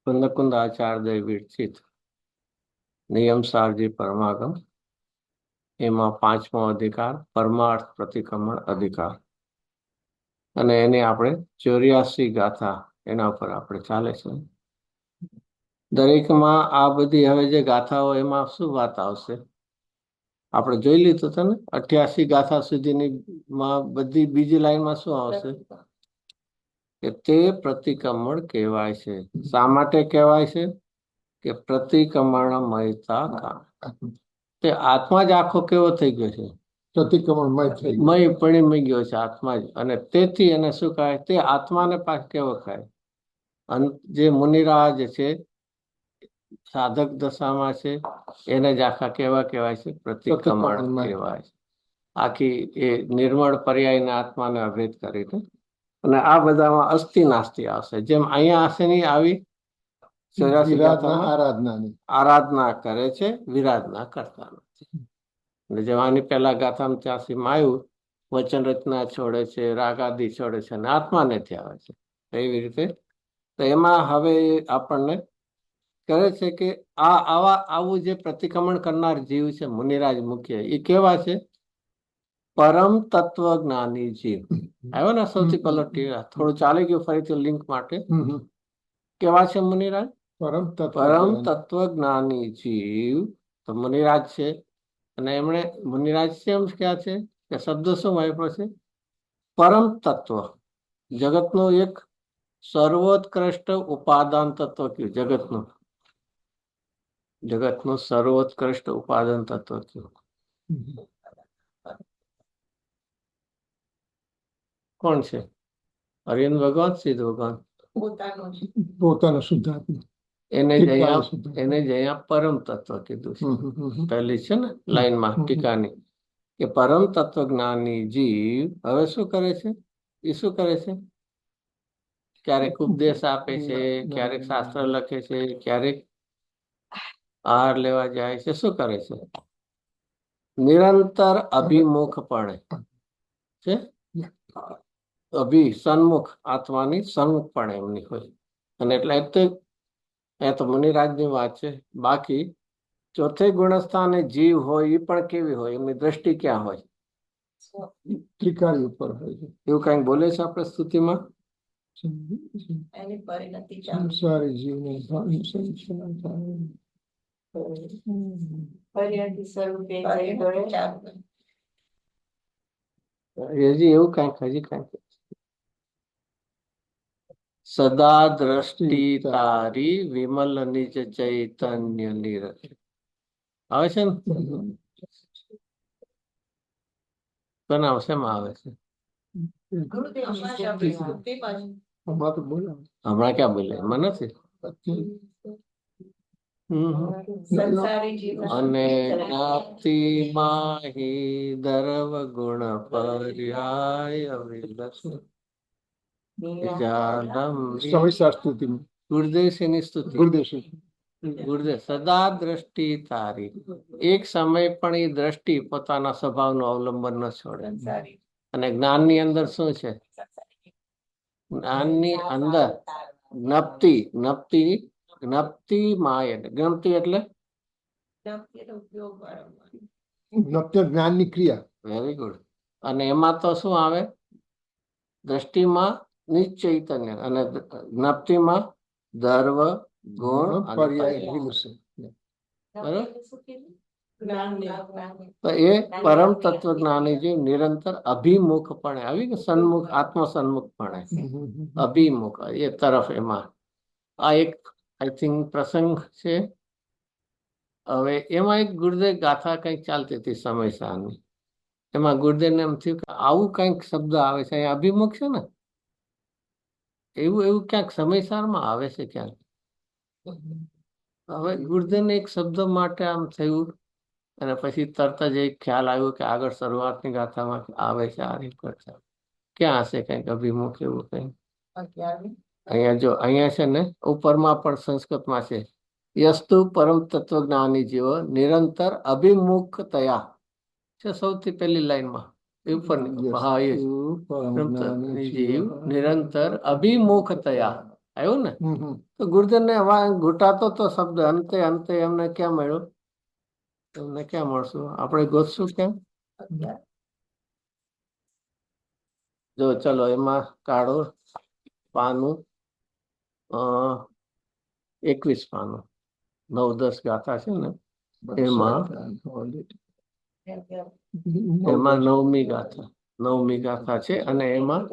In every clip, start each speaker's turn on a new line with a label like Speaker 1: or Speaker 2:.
Speaker 1: कुंद आचार्य विरचित नियम सारजी परमागम એમાં પાંચમો અધિકાર પરમાર્થ પ્રતિક્રમણ અધિકાર અને એની આપણે 84 ગાથા એના ઉપર આપણે ચાલે છે. દરેકમાં આ બધી હવે જે ગાથાઓ એમાં શું વાત આવશે આપણે જોઈ લીધું છે ને 88 ગાથા સુધીની માં બધી બીજી લાઈનમાં શું આવશે કે તે પ્રતિક્રમણ કહેવાય છે. શા માટે કહેવાય છે કે પ્રતિક્રમણમયતા કામ તે આત્મા જ આખો કેવો થઈ ગયો છે પ્રતિક્રમણમય થઈ ગયો મય પરિણમી ગયો છે આત્મા જ અને તેથી એને શું કહે તે આત્માને પાછ કેવો કહે જે મુનિરાજ છે સાધક દશામાં છે એને જ આખા કેવા કહેવાય છે પ્રતિક્રમણ કહેવાય છે. આખી એ નિર્મળ પર્યાયના આત્માને અભેદ કરીને અને આ બધામાં અસ્થિ નાસ્તિ આવશે જેમ અહીંયા હશે નહીં આવી આરાધના કરે છે વિરાધના કરતા નથી. એટલે જેમ આની પહેલા ગાથામાં 83 માં આવ્યું વચન રચના છોડે છે રાગાદિ છોડે છે અને આત્માનેથી આવે છે એવી રીતે તો એમાં હવે આપણને કહે છે કે આવું જે પ્રતિક્રમણ કરનાર જીવ છે મુનિરાજ મુખ્ય એ કેવા છે પરમ તત્વ જ્ઞાની જીવ આવ્યો ને સૌથી પહેલો થોડું ચાલી ગયું ફરીથી લિંક માટે કેવા છે મુનિરાજ પરમ તત્વ જ્ઞાની જીવ તો મુનિરાજ છે અને એમણે મુનિરાજ કેમ ક્યાં છે કે શબ્દ શું વાપર્યો છે પરમ તત્વ જગતનું એક સર્વોત્કૃષ્ટ ઉપાદાન તત્વ કયું જગતનું સર્વોત્કૃષ્ટ ઉપાદાન તત્વ કયું કોણ છે હરિયન ભગવાન સિદ્ધ ભગવાન પોતાનો શુદ્ધાત્મા એને જ અહીંયા પરમ તત્વ કીધું છે પહેલી છે ને લાઈનમાં ટીકાની કે પરમ તત્વ જ્ઞાની જીવ હવે શું કરે છે એ શું કરે છે ક્યારેક ઉપદેશ આપે છે ક્યારેક શાસ્ત્ર લખે છે ક્યારેક આહાર લેવા જાય છે શું કરે છે નિરંતર અભિમુખપણે છે સન્મુખ આત્માની સન્મુખ પણ એમની હોય અને એટલે એ તો મુનિરાજની વાત છે. બાકી ચોથે ગુણસ્થાને જીવ હોય એ પણ કેવી હોય એમની દ્રષ્ટિ ક્યાં હોય ત્રિકારી ઉપર હોય છે એવું કઈક બોલે છે આપણે સ્તુતિમાં સંસારી જીવને હજી એવું કઈક સદા દ્રષ્ટિ તારી વિમલ નિજ ચૈતન્ય નિરખ આવે છે ને કોના શેમાં આવે છે હમણાં ક્યાં બોલે એમાં નથી અને જ્ઞાતિ માહી દર્વ ગુણ પર્યાય ગુરુદેવ સદા દ્રષ્ટિ તારી એક સમય પણ એ દ્રષ્ટિ પોતાના સ્વભાવનું અવલંબન ન છોડે અને જ્ઞાનની અંદર શું છે જ્ઞાનની અંદર જ્ઞપ્તિ માય જ્ઞપ્તિ એટલે જ્ઞાનની ક્રિયા વેરી ગુડ અને એમાં તો શું આવે દ્રષ્ટિમાં નિશ્ચૈતન્ય અને જ્ઞપ્તિમાં દર્વ ગુણ તો એ પરમ તત્વ જ્ઞાની જે નિરંતર અભિમુખપણે આવી કે સન્મુખ આત્મ સન્મુખપણે અભિમુખ એ તરફ એમાં આ એક આઈ થિંક પ્રસંગ છે. હવે એમાં એક ગુરુદેવ ગાથા કઈક ચાલતી હતી સમયસાની એમાં ગુરુદેવને એમ થયું કે આવું કઈક શબ્દ આવે છે અહીંયા અભિમુખ છે ને એવું ક્યાંક સમયસારમાં આવે છે ક્યાંક. હવે ગુરુદેવને એક શબ્દ માટે આમ થયું અને પછી તરત જ એક ખ્યાલ આવ્યો કે આગળ શરૂઆતની ગાથામાં આવે છે આ રીત ક્યાં હશે કઈક અભિમુખ એવું કઈક અહીંયા છે ને ઉપરમાં પણ સંસ્કૃતમાં છે યસ્તુ પરમ તત્વ જ્ઞાની જીવો નિરંતર અભિમુખ તયા છે સૌથી પહેલી લાઈનમાં ઉપરની જીવ નિરંતર અભિમુખ તયા આવ્યું ને? તો ગુરુજનને ઘૂંટાતો તો શબ્દ અંતે અંતે એમને ક્યાં મળ્યો? તમને ક્યાં મળશું? આપણે ગોતશું કેમ? જો ચલો એમાં કાઢો પાનું 21 પાનું, 9-10 ગાથા છે ને એમાં 9મી ગાથા છે અને એમાં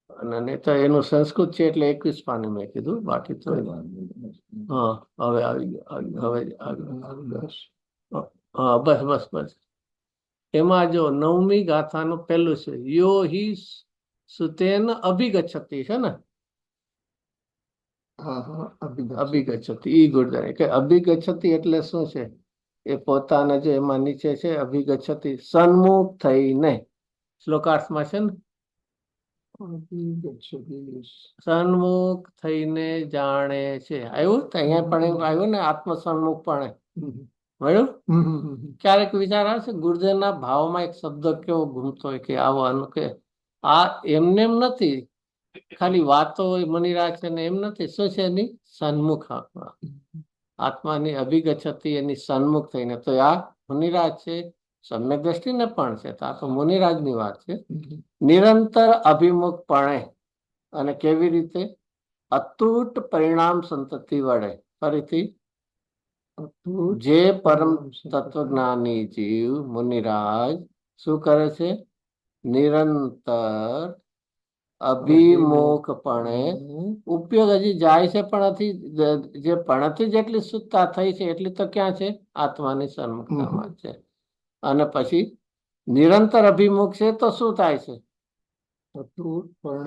Speaker 1: અને તો એનું સંસ્કૃત છે એટલે 21 પાનું મેં કીધું, બાકી તો હા હવે આવી ગયું, હવે હા બસ એમાં જો 9મી ગાથાનું પહેલું છે યો હિ સુતેન અભિગચ્છતિ છે ને, અભિગચ્છતિ ઈ ગુરુજન કે અભિગચ્છતિ એટલે શું છે? એ પોતાને જે એમાં નીચે છે અભિગચ્છતિ સન્મુખ થઈને, શ્લોકાર્થમાં છે ને સન્મુખ થઈને જાણે છે. આવ્યું તો અહીંયા પણ એવું આવ્યું ને આત્મ સન્મુખ પણ મળ્યું. ક્યારેક વિચાર આવે છે ગુરુજનના ભાવમાં એક શબ્દ કેવો ઘૂમતો હોય કે આવો કે આ એમને એમ નથી, ખાલી વાતો મનીરાજ છે ને એમ નથી. શું છે એની સન્મુખ આત્માની અભિગચ્છતિ એની સન્મુખ થઈને. તો આ મુનિરાજ છે, સમ્યક દ્રષ્ટિને પણ છે, તો આ તો મુનિરાજની વાત છે. નિરંતર અભિમુખપણે અને કેવી રીતે? અતૂટ પરિણામ સંતતિ વડે. ફરીથી જે પરમ તત્વજ્ઞાની જીવ મુનિરાજ શું કરે છે? નિરંતર અભિમુખપણે, ઉપયોગ હજી જાય છે પણ જે પણથી જેટલી શુદ્ધતા થઈ છે એટલી તો ક્યાં છે? આત્માની સન્મુખતામાં છે. અને પછી નિરંતર અભિમુખ છે તો શું થાય છે?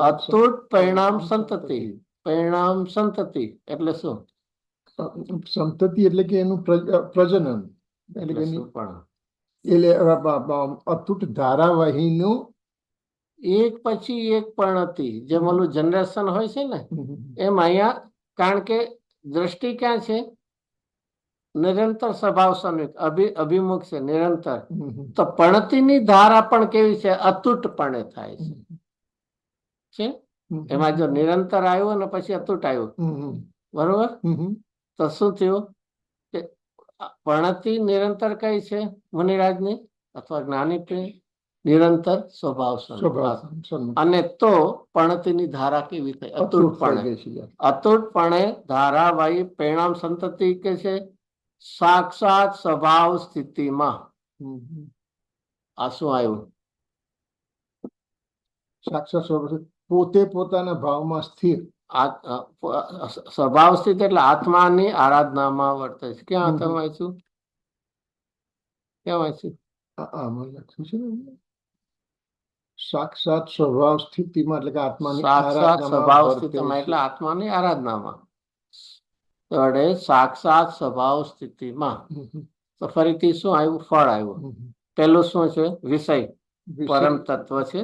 Speaker 1: અતૂટ પરિણામ સંતતિ. પરિણામ સંતતિ એટલે શું?
Speaker 2: સંતતિ એટલે કે એનું પ્રજનન, એટલે અતૂટ ધારાવાહીનું
Speaker 1: એક પછી એક પણતિ, જેમ ઓલું જનરેશન હોય છે ને એમ અહીંયા, કારણ કે દ્રષ્ટિ ક્યાં છે? નિરંતર સ્વભાવ સન્મુખ, અભિમુખ છે નિરંતર. તો પણતિની ધારા પણ કેવી છે? અતૂટપણે થાય છે. એમાં જો નિરંતર આવ્યું અને પછી અતૂટ આવ્યું, બરોબર? તો શું થયું કે પણતિ નિરંતર કઈ છે મુનિરાજની અથવા જ્ઞાની? નિરંતર સ્વભાવ સન્મુખ. અને તો પણતિની ધારા કેવી થઈ? અતૂટપણે ધારાવાહી પરિણામ સંતતિ કે છે સાક્ષાત સ્વભાવ સ્થિતિમાં. આ શું આવ્યું?
Speaker 2: સાક્ષાત પોતે પોતાના ભાવમાં સ્થિર.
Speaker 1: સ્વભાવ સ્થિતિ એટલે આત્માની આરાધનામાં વર્તે છે. ક્યાં તમે વાંચ્યું? ક્યાં વાંચ્યું?
Speaker 2: આમાં લખ્યું છે ને સાક્ષાત સ્વભાવ સ્થિતિમાં, એટલે કે આત્માની
Speaker 1: સાક્ષાત સ્વભાવ સ્થિતિમાં એટલે આત્માની આરાધનામાં. સાક્ષાત સ્વભાવ સ્થિતિમાં. તો ફરીથી શું આવ્યું? ફળ આવ્યું. પેલું શું છે? વિષય પરમ તત્વ છે.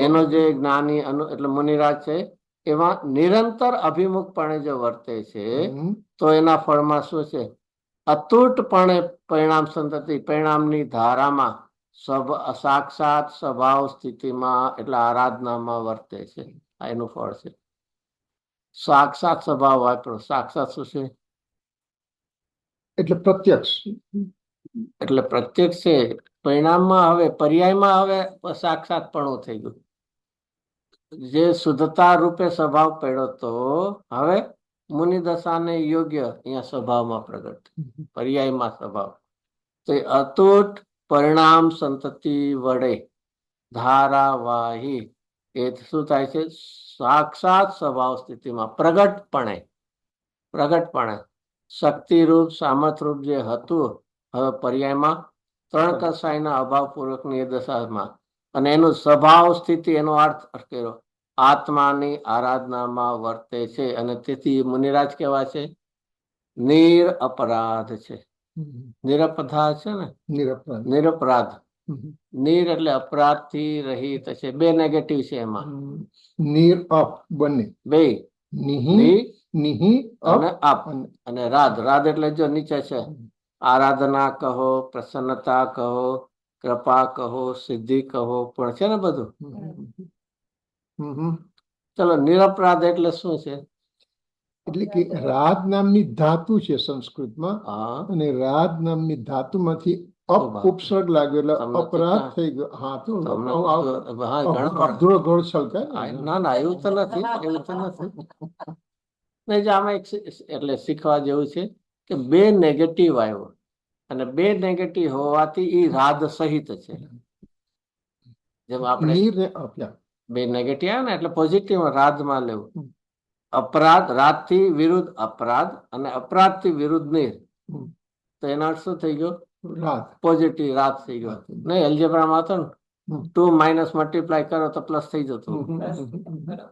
Speaker 1: એનો જે જ્ઞાની એટલે મુનિરાજ છે એમાં નિરંતર અભિમુખપણે જો વર્તે છે તો એના ફળમાં શું છે? અતૂટપણે પરિણામ સંતતિ, પરિણામની ધારામાં સાક્ષાત સ્વભાવ સ્થિતિમાં એટલે આરાધનામાં વર્તે છે. આ એનું ફળ છે. સાક્ષાત સ્વભાવ વાપરો. સાક્ષાત શું છે?
Speaker 2: એટલે પ્રત્યક્ષ.
Speaker 1: એટલે પ્રત્યક્ષ છે. પરિણામમાં હવે પર્યાયમાં હવે સાક્ષાતપણું થઈ ગયું. જે શુદ્ધતા રૂપે સ્વભાવ પડ્યો તો હવે મુનિદશાને યોગ્ય અહીંયા સ્વભાવમાં પ્રગટ, પર્યાયમાં સ્વભાવ. તો અતૂટ પરિણામ સંતતિ વડે ધારાવાહી એ શું થાય છે? સાક્ષાત સ્વભાવ સ્થિતિમાં પ્રગટપણે શક્તિરૂપ સામર્થરૂપ જે હતું હવે પર્યાયમાં 3 કસાયના અભાવ પૂર્વકની એ દશામાં, અને એનું સ્વભાવ સ્થિતિ એનો અર્થ કર્યો આત્માની આરાધનામાં વર્તે છે. અને તેથી મુનિરાજ કેવા છે? નિરપરાધ છે. નિરપરાધ છે ને, નિરપરાધ. નીર એટલે અપરાધ થી રહિત છે. 2 નેગેટિવ છે એમાં.
Speaker 2: નીર અપ બંને,
Speaker 1: બે
Speaker 2: નિહિ
Speaker 1: અને અપ અને રાધ. રાધ એટલે જો નીચે છે આરાધના કહો, પ્રસન્નતા કહો, કૃપા કહો, સિદ્ધિ કહો, પણ છે ને બધું.
Speaker 2: હમ હમ.
Speaker 1: ચલો, નિરપરાધ એટલે શું છે?
Speaker 2: એટલે કે રાધ નામની ધાતુ છે સંસ્કૃતમાં,
Speaker 1: હા,
Speaker 2: અને રાધ નામની ધાતુમાંથી
Speaker 1: શું વાત છે?
Speaker 2: ઉપસર્ગ લાગ્યો એટલે
Speaker 1: તમને તો
Speaker 2: અપરાધ
Speaker 1: ક્યાં-
Speaker 2: થઈ ગયો. હા તો
Speaker 1: તમને તો હા, ઘણું
Speaker 2: અધૂરો ઘોડ છલકાય
Speaker 1: આ
Speaker 2: ને.
Speaker 1: ના ના, એવું તો નથી, એવું તો નથી. નહીં, જે આમાં એટલે શીખવા જેવું છે કે બે નેગેટિવ આવ્યો, અને બે નેગેટિવ હોવાથી એ રાધ સહિત છે. જેમ આપણે
Speaker 2: નીરને આપ્યા.
Speaker 1: બે નેગેટિવ આવે ને એટલે પોઝિટિવ રાધમાં લેવું. અપરાધ, રાધથી વિરુદ્ધ અપરાધ, અને અપરાધથી વિરુદ્ધ નીર,
Speaker 2: હમ.
Speaker 1: તો એનો અર્થ શું થઈ ગયો?
Speaker 2: રાધ.
Speaker 1: પોઝિટિવ રાધ થઈ ગયો. નહીં, એલ્જેબ્રામાં હતો ને,
Speaker 2: હમ.
Speaker 1: 2 માઇનસ મલ્ટીપ્લાય કરો તો પ્લસ થઈ જતું.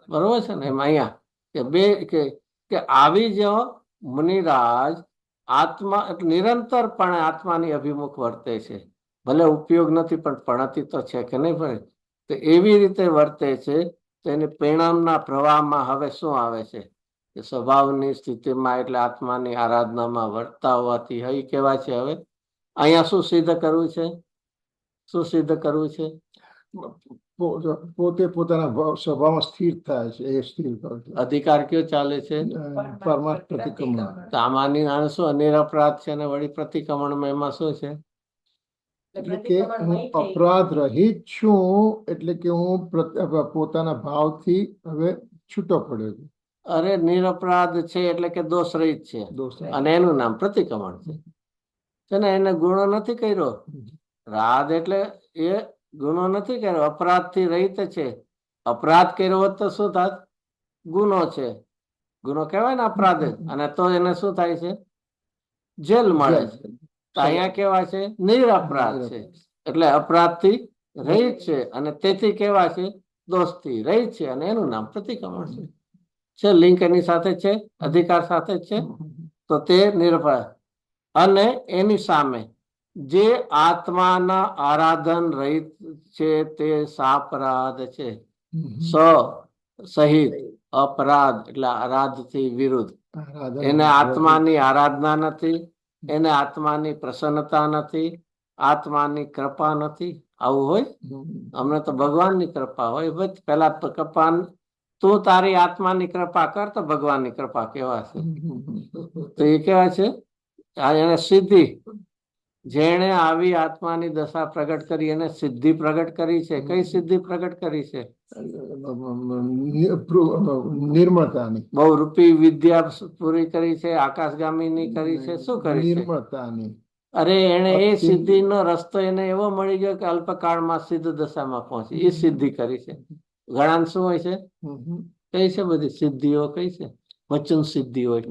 Speaker 1: બરોબર છે ને? એમ અહીંયા કે બે કે આવી જો મુનિરાજ આત્મા એટલે નિરંતરપણે આત્માની અભિમુખ વર્તે છે. ભલે ઉપયોગ નથી, પણ પણતી તો છે કે નહીં પડે? તો એવી રીતે વર્તે છે. તો એને પરિણામના પ્રવાહમાં હવે શું આવે છે? કે સ્વભાવની સ્થિતિમાં એટલે આત્માની આરાધનામાં વર્તતા હોવાથી હઈ કહેવાય છે. હવે અહીંયા શું સિદ્ધ કરવું છે? શું સિદ્ધ કરવું છે?
Speaker 2: પોતે પોતાના સ્વભાવમાં સ્થિર થાય છે. એ સ્થિર કરે છે.
Speaker 1: અધિકાર કયો ચાલે છે?
Speaker 2: પરમાર્થ પ્રતિક્રમણ.
Speaker 1: તો આમાંની આને શું અનિરપરાધ છે, અને વળી પ્રતિક્રમણમાં એમાં શું છે?
Speaker 2: એટલે કે હું અપરાધ રહિત છું, એટલે કે હું પોતાના ભાવથી હવે છૂટો પડ્યો છું.
Speaker 1: અરે, નિરપરાધ છે એટલે કે દોષ રહિત છે, અને એનું નામ પ્રતિક્રમણ છે ને. એને ગુનો નથી કર્યો. રાધ એટલે એ ગુનો નથી કર્યો, અપરાધથી રહિત છે. અપરાધ કર્યો હોત તો શું થાત? ગુનો છે. ગુનો કહેવાય ને અપરાધ જ. અને તો એને શું થાય છે? જેલ મળે છે. તો અહીંયા કેવા છે? નિરપરાધ છે. એટલે અપરાધથી રહિત છે, અને તેથી કેવા છે? દોષથી રહિત છે, અને એનું નામ પ્રતિક્રમણ છે. લિંક એની સાથે છે, અધિકાર સાથે છે. તો તે નિરપરાધ. અને એની સામે જે આત્માના આરાધન રહિત છે તે સાપરાધ છે. સહિત અપરાધ એટલે આરાધથી વિરુદ્ધ. એને આત્માની આરાધના નથી, એને આત્માની પ્રસન્નતા નથી, આત્માની કૃપા નથી. આવું હોય? અમને તો ભગવાનની કૃપા હોય. પેલા કૃપા તું તારી આત્માની કૃપા કર તો ભગવાનની કૃપા કેવા છે? તો એ કેવા છે? એને સિદ્ધિ, જેણે આવી આત્માની દશા પ્રગટ કરી એને સિદ્ધિ પ્રગટ કરી છે. કઈ સિદ્ધિ પ્રગટ કરી છે?
Speaker 2: નિર્મળતાની.
Speaker 1: બહુ રૂપી વિદ્યા પૂરી કરી છે, આકાશગામીની કરી છે. શું કરી છે?
Speaker 2: નિર્મળતાની.
Speaker 1: અરે, એને એ સિદ્ધિનો રસ્તો એને એવો મળી ગયો કે અલ્પકાળમાં સિદ્ધ દશામાં પહોંચી. એ સિદ્ધિ કરી છે. ઘણા શું હોય છે? કઈ છે બધી સિદ્ધિઓ? કઈ છે? વચન સિદ્ધિ હોય,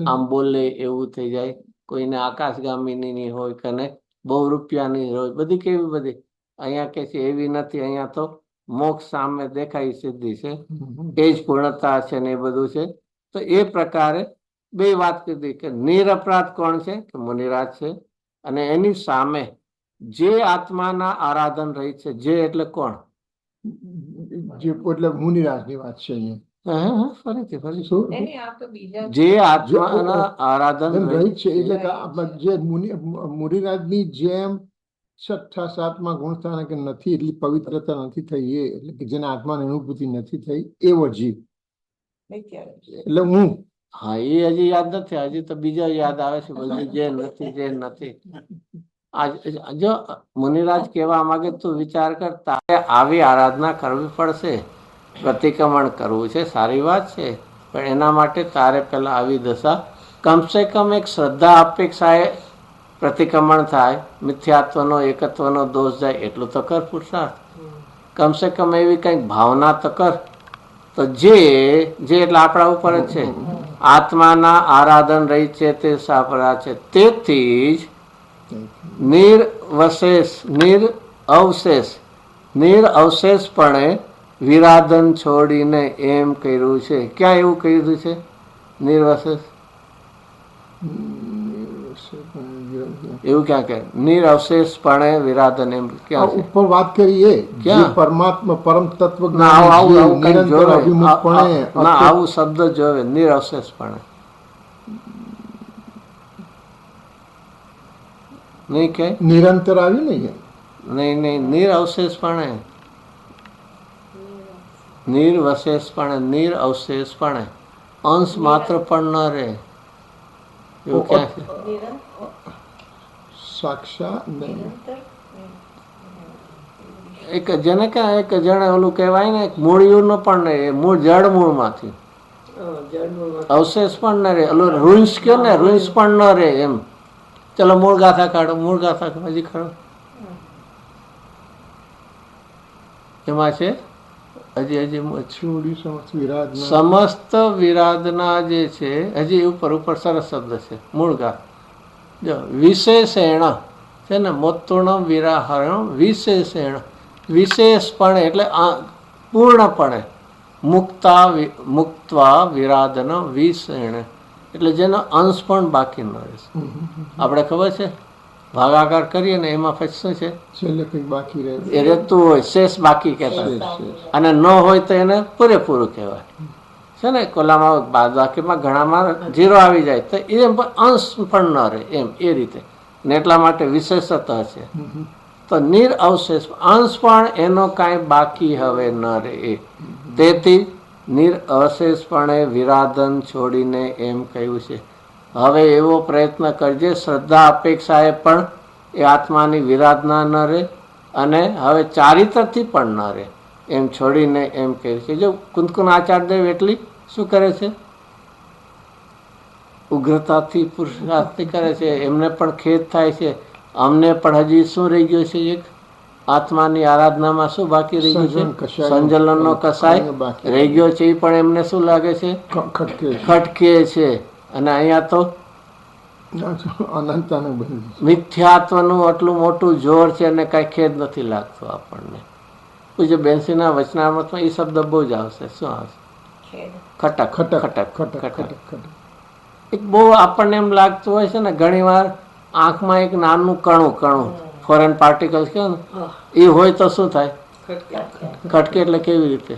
Speaker 1: આમ બોલે એવું થઈ જાય. કોઈને આકાશગામીની હોય, કને બહુ રૂપિયાની હોય. બધી કેવી બધી? અહીંયા કે છે એવી નથી. અહીંયા તો મોક્ષ સામે દેખાય સિદ્ધિ છે. એ જ પૂર્ણતા છે ને એ બધું છે. તો એ પ્રકારે બે વાત કીધી કે નિરપરાધ કોણ છે? કે મુનિરાજ છે. અને એની સામે જે આત્માના આરાધન રહી છે. જે એટલે કોણ?
Speaker 2: એટલે મુનિરાજની વાત છે અહીંયા.
Speaker 1: જે આત્માના આરાધન
Speaker 2: રહી છે એટલે જે મુનિરાજની જેમ 6ઠા 7મા ગુણસ્થાન કે નથી, એટલી પવિત્રતા નથી થઈ. એ એટલે કે જેના આત્માની અનુભૂતિ નથી થઈ એવો જીવ. એટલે હું
Speaker 1: હા, એ હજી યાદ નથી. હજી તો બીજા યાદ આવે છે બધું. જે નથી, જે નથી. જો મુનિરાજ કહેવા માંગે તું વિચાર કર, તારે આવી આરાધના કરવી પડશે. પ્રતિક્રમણ કરવું છે, સારી વાત છે, પણ એના માટે તારે પેલા આવી દશા, કમસે કમ એક શ્રદ્ધા અપેક્ષાએ પ્રતિક્રમણ થાય, મિથ્યાત્વનો એકત્વનો દોષ જાય એટલું તો કર પુરુષાર્થ. કમસે કમ એવી કંઈક ભાવના તો કર. તો જે એટલે આપણા ઉપર જ છે. આત્માના આરાધન રહી છે તે સાપરા છે. તેથી જ નિરઅવશેષપણે વિરાધન છોડીને એમ કર્યું છે. ક્યાં એવું કીધું છે? નિરવશેષ એવું ક્યાં કે? નિરઅવશેષપણે વિરાધન એમ ક્યાં
Speaker 2: ઉપર વાત કરીએ?
Speaker 1: ક્યાં?
Speaker 2: પરમાત્મા પરમ તત્વ
Speaker 1: આવું શબ્દ જોવે. નિરઅવશેષપણે નહીં કે
Speaker 2: નિરંતર આવ્યું ને.
Speaker 1: નહીં, નિરઅવશેષપણે, નિરઅવશેષપણે, અંશ માત્ર પણ ન રહે એવું ક્યાં છે?
Speaker 2: સાક્ષાત નહીં.
Speaker 1: એક જેને ક્યાં એક જણે ઓલું કહેવાય ને મૂળિયું નો પણ નહીં, મૂળ જળ મૂળમાંથી અવશેષ પણ ન રહે. ઓલું રૂંસ કયો ને, રૂંસ પણ ન રહે એમ. ચલો મૂળ ગાથા કાઢો, મૂળ ગાથા હજી ખરો એમાં છે સમસ્ત વિરાધના જે છે, હજી ઉપર સરસ શબ્દ છે મૂળ ગાથા. જો વિશેષેણ છે ને, મોત્તુર્ણ વિરાહરણ વિશેષેણ, વિશેષપણે એટલે પૂર્ણપણે, મુક્ત્વા વિરાધન વિશેણ એટલે જેનો અંશ પણ બાકી ન રહેશે. આપણે ખબર છે ભાગાકાર કરીએ ને એમાં પછી શું છે,
Speaker 2: બાકી રહે
Speaker 1: એ રહેતું હોય, શેષ બાકી કહેતા, અને ન હોય તો એને પૂરેપૂરું કહેવાય છે ને. કોલામાં બાદબાકીમાં ઘણામાં 0 આવી જાય તો એમ અંશ પણ ન રહે એમ, એ રીતે ને એટલા માટે વિશેષતા છે. તો નિરઅવશેષ, અંશ પણ એનો કાંઈ બાકી હવે ન રહે. તેથી નિરઅવશેષપણે વિરાધન છોડીને એમ કહ્યું છે. હવે એવો પ્રયત્ન કરજે, શ્રદ્ધા અપેક્ષાએ પણ એ આત્માની વિરાધના ન રહે, અને હવે ચારિત્રથી પણ ન રહે એમ છોડીને એમ કહે છે. જો કુંતકુન આચાર્યદેવ એટલી શું કરે છે, ઉગ્રતાથી પુરુષાર્થથી કરે છે. એમને પણ ખેદ થાય છે, અમને પણ હજી શું રહી ગયું છે, એક આત્માની આરાધનામાં શું બાકી રહી ગયું છે, સંજલનનો કસાય રહી ગયો છે. એ પણ એમને શું લાગે છે, ખટકે છે. અને અહીંયા તો મિથ્યાત્વનું આટલું મોટું જોર છે અને કઈ ખેદ નથી લાગતો આપણને. પૂજ્ય બેન્સીના વચનામૃતમાં એ શબ્દ બહુ જ આવશે. શું આવશે? ખટક ખટક ખટક. એક બહુ આપણને એમ લાગતું હોય છે ને ઘણી વાર, આંખમાં એક નાનું કણું ફોરેન પાર્ટિકલ્સ કહે ને, એ હોય તો શું થાય, ખટકે. એટલે કેવી રીતે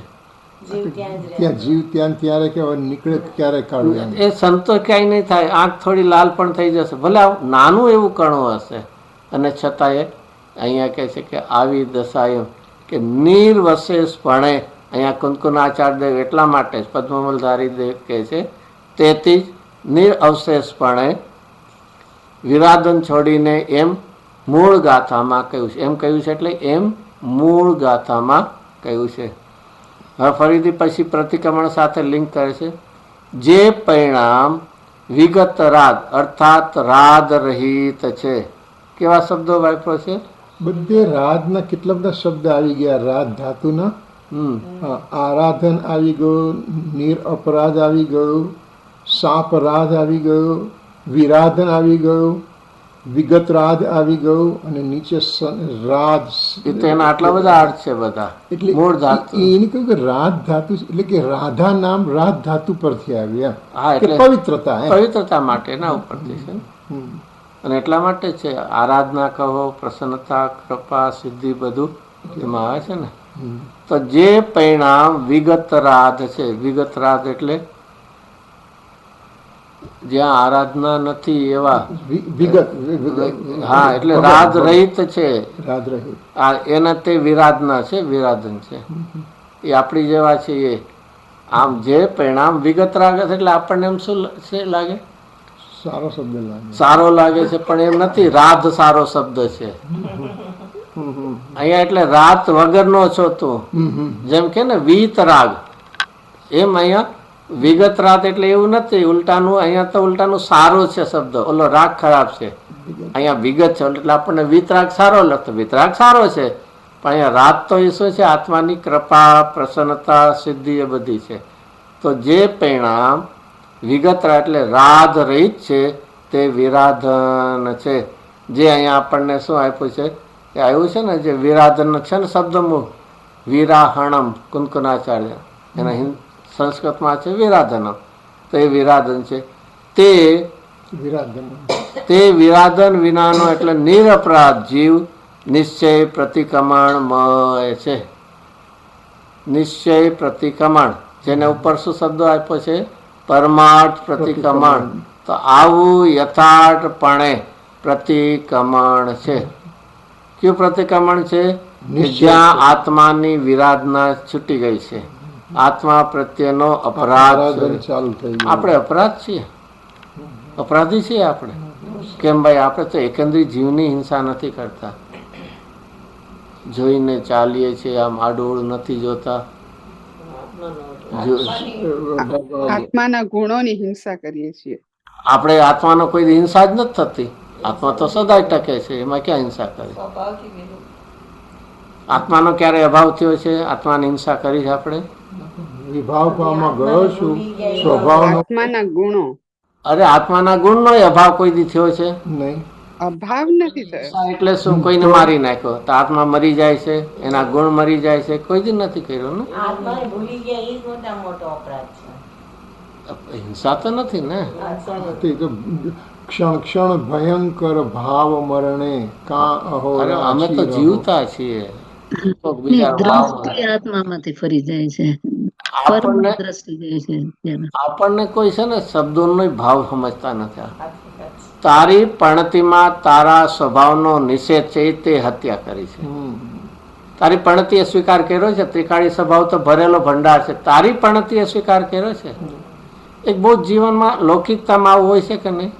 Speaker 2: નીકળે ક્યારે કાઢવું,
Speaker 1: એ સંતો ક્યાંય નહીં થાય. આંખ થોડી લાલ પણ થઈ જશે, ભલે નાનું એવું કણું હશે, અને છતાં એ અહીંયા કહે છે કે આવી દશા એમ કે નિર્વશેષપણે, અહીંયા કુંતકુનાચાર્યદેવ એટલા માટે જ પદ્મમલધારી દેવ કહે છે, તેથી જ નિરઅવશેષપણે વિરાધન છોડીને એમ મૂળ ગાથામાં કહ્યું છે. એમ કહ્યું છે એટલે એમ મૂળ ગાથામાં કહ્યું છે. હવે ફરીથી પછી પ્રતિક્રમણ સાથે લિંક કરે છે. જે પરિણામ વિગત રાદ અર્થાત રાદ રહિત છે. કેવા શબ્દો વાપરો છે?
Speaker 2: બધે રાધના કેટલા બધા શબ્દ આવી ગયા. રાધ ધાતુના આરાધન આવી ગયું, નિરઅપરાધ આવી ગયું, સાપરાધ આવી ગયું, વિરાધન આવી ગયું, વિગતરાધ આવી ગયું, અને નીચે રાધ.
Speaker 1: એના આટલા બધા અર્થ છે બધા.
Speaker 2: એટલે
Speaker 1: મૂળ ધાતુ
Speaker 2: એને કહ્યું કે રાધ ધાતુ એટલે કે રાધા નામ રાધ ધાતુ પરથી આવ્યું.
Speaker 1: હા, એટલે પવિત્રતા માટે એના ઉપરથી છે. અને એટલા માટે છે આરાધના કહો, પ્રસન્નતા, કૃપા, સિદ્ધિ બધું એમાં આવે છે ને. તો જે પરિણામ વિગતરાધ છે, વિગતરાધ એટલે જ્યાં આરાધના નથી એવા
Speaker 2: વિગત.
Speaker 1: હા, એટલે રાધ રહિત છે.
Speaker 2: રાધ રહિત
Speaker 1: એના તે વિરાધના છે, વિરાધન છે. એ આપણી જેવા છે. એ આમ જે પરિણામ વિગત રાગ એટલે આપણને એમ શું લાગે,
Speaker 2: સારો શબ્દ લાગે,
Speaker 1: સારો લાગે છે, પણ એમ નથી. રાધ સારો શબ્દ છે અહીંયા. એટલે રાત વગરનો છો તું, જેમ કે ને વીત રાગ, એમ અહીંયા વિગત રાત એટલે એવું નથી. ઉલટાનું અહીંયા તો ઉલટાનું સારું છે શબ્દ. ઓલો રાગ ખરાબ છે, અહીંયા વિગત છે એટલે આપણને વિતરાગ સારો લખતો. વિતરાગ સારો છે, પણ અહીંયા રાત તો એ શું છે, આત્માની કૃપા, પ્રસન્નતા, સિદ્ધિ એ બધી છે. તો જે પરિણામ વિગતરા એટલે રાધ રહિત છે તે વિરાધન છે. જે અહીંયા આપણને શું આપ્યું છે, એ આવ્યું છે ને જે વિરાધન છે ને શબ્દમૂળ વિરાહણમ, કુંતકુનાચાર્ય એના સંસ્કૃતમાં છે વિરાધનમ. તો એ વિરાધન છે. તે વિરાધન વિનાનો એટલે નિરપરાધ જીવ નિશ્ચય પ્રતિક્રમણમય છે. નિશ્ચય પ્રતિક્રમણ, જેને ઉપર શું શબ્દો આપ્યો છે, પરમાર્થ પ્રતિક્રમણ. તો આવું યથાર્થપણે પ્રતિક્રમણ છે. કયું પ્રતિક્રમણ છે? કે
Speaker 2: નિશ્ચય
Speaker 1: જ્યાં
Speaker 2: છે.
Speaker 1: આત્માની વિરાધના છૂટી ગઈ છે, આત્મા પ્રત્યેનો અપરાધ
Speaker 2: આરાધન
Speaker 1: છે.
Speaker 2: ચાલુ થઈ ગયું.
Speaker 1: આપણે અપરાધ છીએ, અપરાધી છીએ આપણે. કેમ ભાઈ? આપણે તો એકંદરી જીવની હિંસા નથી કરતા, જોઈને ચાલીએ છીએ, આમ આડોળ નથી જોતા.
Speaker 3: આત્માના ગુણોની હિંસા કરીએ છીએ.
Speaker 1: આપણે આત્માનો કોઈ હિંસા જ નથી થતી. આત્મા તો સદાય ટકે છે, એમાં ક્યાં હિંસા કરી? આત્માનો ક્યારે અભાવ થયો છે? આત્માની હિંસા કરી છે આપણે?
Speaker 2: વિભાવમાં ગયો છું સ્વભાવનો
Speaker 3: આત્માના ગુણો
Speaker 1: અરે આત્માના ગુણનો અભાવ કોઈ દી થયો છે?
Speaker 2: નહીં.
Speaker 3: અભાવ નથી થયો.
Speaker 1: એટલે શું? કોઈને મારી નાખ્યો તો આત્મા મરી જાય છે, એના ગુણ મરી જાય છે? કોઈ દી નથી કર્યો ને.
Speaker 4: આત્માને ભૂલી ગયા એ જ મોટા મોટો અપરાધ છે.
Speaker 1: હિંસા તો નથી ને.
Speaker 2: તે તો ક્ષણ ક્ષણ ભયંકર ભાવ મરણે કા અહો
Speaker 1: અરે અમે તો
Speaker 2: રાશિ રહો.
Speaker 1: જીવતા છીએ. કોક
Speaker 5: ની
Speaker 1: બીજા ભાવમાં.
Speaker 5: દ્રષ્ટિ આત્મામાંથી ફરી જાય છે,
Speaker 1: આપણને
Speaker 5: પરમ દ્રષ્ટિ જાય છે ત્યારે.
Speaker 1: આપણને કોઈ છે ને શબ્દોનો ભાવ સમજતા નથી.
Speaker 4: સાચી વાત છે.
Speaker 1: તારી પણતીમાં તારા સ્વભાવનો નિષેધ છે, તે હત્યા કરી છે. તારી પણતીએ સ્વીકાર કર્યો છે. ત્રિકાળી સ્વભાવ તો ભરેલો ભંડાર છે. તારી પણતીએ સ્વીકાર કર્યો છે. એક બહુ જીવનમાં લૌકિકતામાં આવું હોય છે કે નહીં?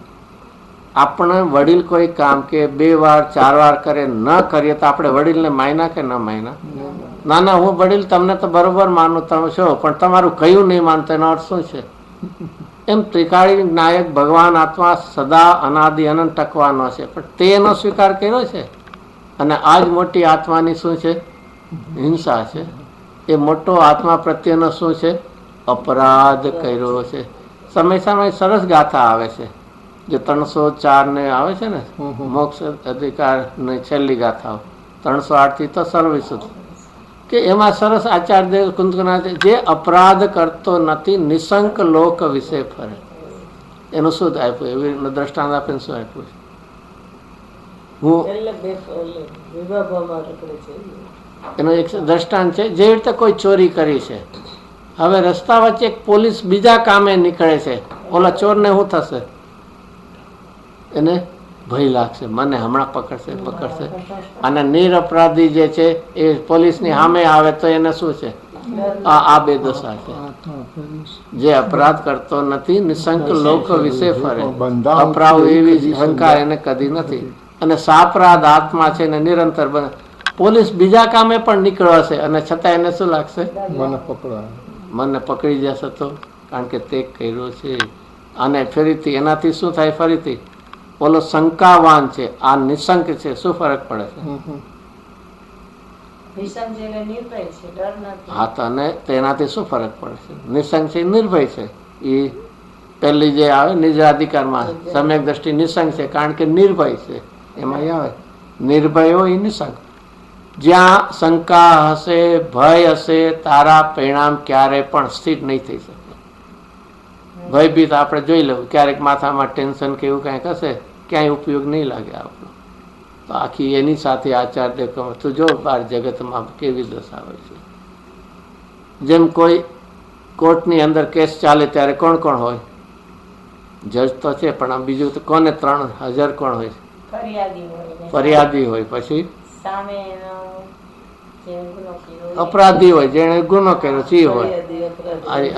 Speaker 1: આપણે વડીલ કોઈ કામ કે 2 વાર 4 વાર કરે, ન કરીએ તો આપણે વડીલને માયના કે ન માયના? ના ના, હું વડીલ તમને તો બરોબર માનું, તમે છો, પણ તમારું કયું નહીં માનતો એનો અર્થ શું છે? એમ ત્રિકાળી નાયક ભગવાન આત્મા સદા અનાદિ અનંત ટકવાનો છે, પણ તે એનો સ્વીકાર કર્યો છે. અને આ જ મોટી આત્માની શું છે? હિંસા છે. એ મોટો આત્મા પ્રત્યેનો શું છે? અપરાધ કર્યો છે. સમય સમય સરસ ગાથા આવે છે, જે 304 ને આવે છે ને, મોક્ષ અધિકાર ની છેલ્લી ગાથાઓ 308 થી તો સર્વવિશુદ્ધ, કે એમાં સરસ આચાર્ય કુંતકનાથ જે અપરાધ કરતો નથી નિશંક લોક વિશે ફરે. એનું શું આપ્યું? એવી દ્રષ્ટાંત આપીને શું આપ્યું? હું એનું એક દ્રષ્ટાંત છે. જેવી રીતે કોઈ ચોરી કરી છે, હવે રસ્તા વચ્ચે એક પોલીસ બીજા કામે નીકળે છે, ઓલા ચોરને શું થશે? એને ભય લાગશે, મને હમણાં પકડશે. અને નિરપરાધી જે છે એ પોલીસની સામે આવે તો એને શું છે? આ બે દશા છે. જે અપરાધ કરતો નથી નિશંક લોક વિશે ફરે, અપરાધ એવી શંકા એને કદી નથી. અને સાપરાધ આત્મા છે ને નિરંતર બને. પોલીસ બીજા કામે પણ નીકળ્યો છે અને છતાં એને શું લાગશે? મને પકડી જશે તો, કારણ કે તે કર્યો છે. અને ફરીથી એનાથી શું થાય? ફરીથી ઓલો શંકાવાન છે, આ નિશંક છે. શું ફરક પડે છે? હા, તો અને તેનાથી શું ફરક પડે છે? નિશંક છે, નિર્ભય છે. એ પહેલી જે આવે નિજાધિકારમાં સમ્યક દ્રષ્ટિ નિશંક છે, કારણ કે નિર્ભય છે. એમાં આવે નિર્ભય હોય નિશંક. જ્યાં શંકા હશે, ભય હશે, તારા પરિણામ ક્યારે પણ સ્થિર નહીં થઈ શકે. ભયભીત આપણે જોઈ લેવું, ક્યારેક માથામાં ટેન્શન કે એવું કંઈક હશે, ક્યાંય ઉપયોગ નહીં લાગે આપણો. તો આખી એની સાથે આચાર્ય તું જો બાર જગતમાં કેવી દશા હોય છે. જેમ કોઈ કોર્ટની અંદર કેસ ચાલે ત્યારે કોણ કોણ હોય? જજ તો છે, પણ આમ બીજું તો કોને? 3000 કોણ હોય? ફરિયાદી હોય, પછી અપરાધી હોય, જેને ગુનો કર્યો છે હોય,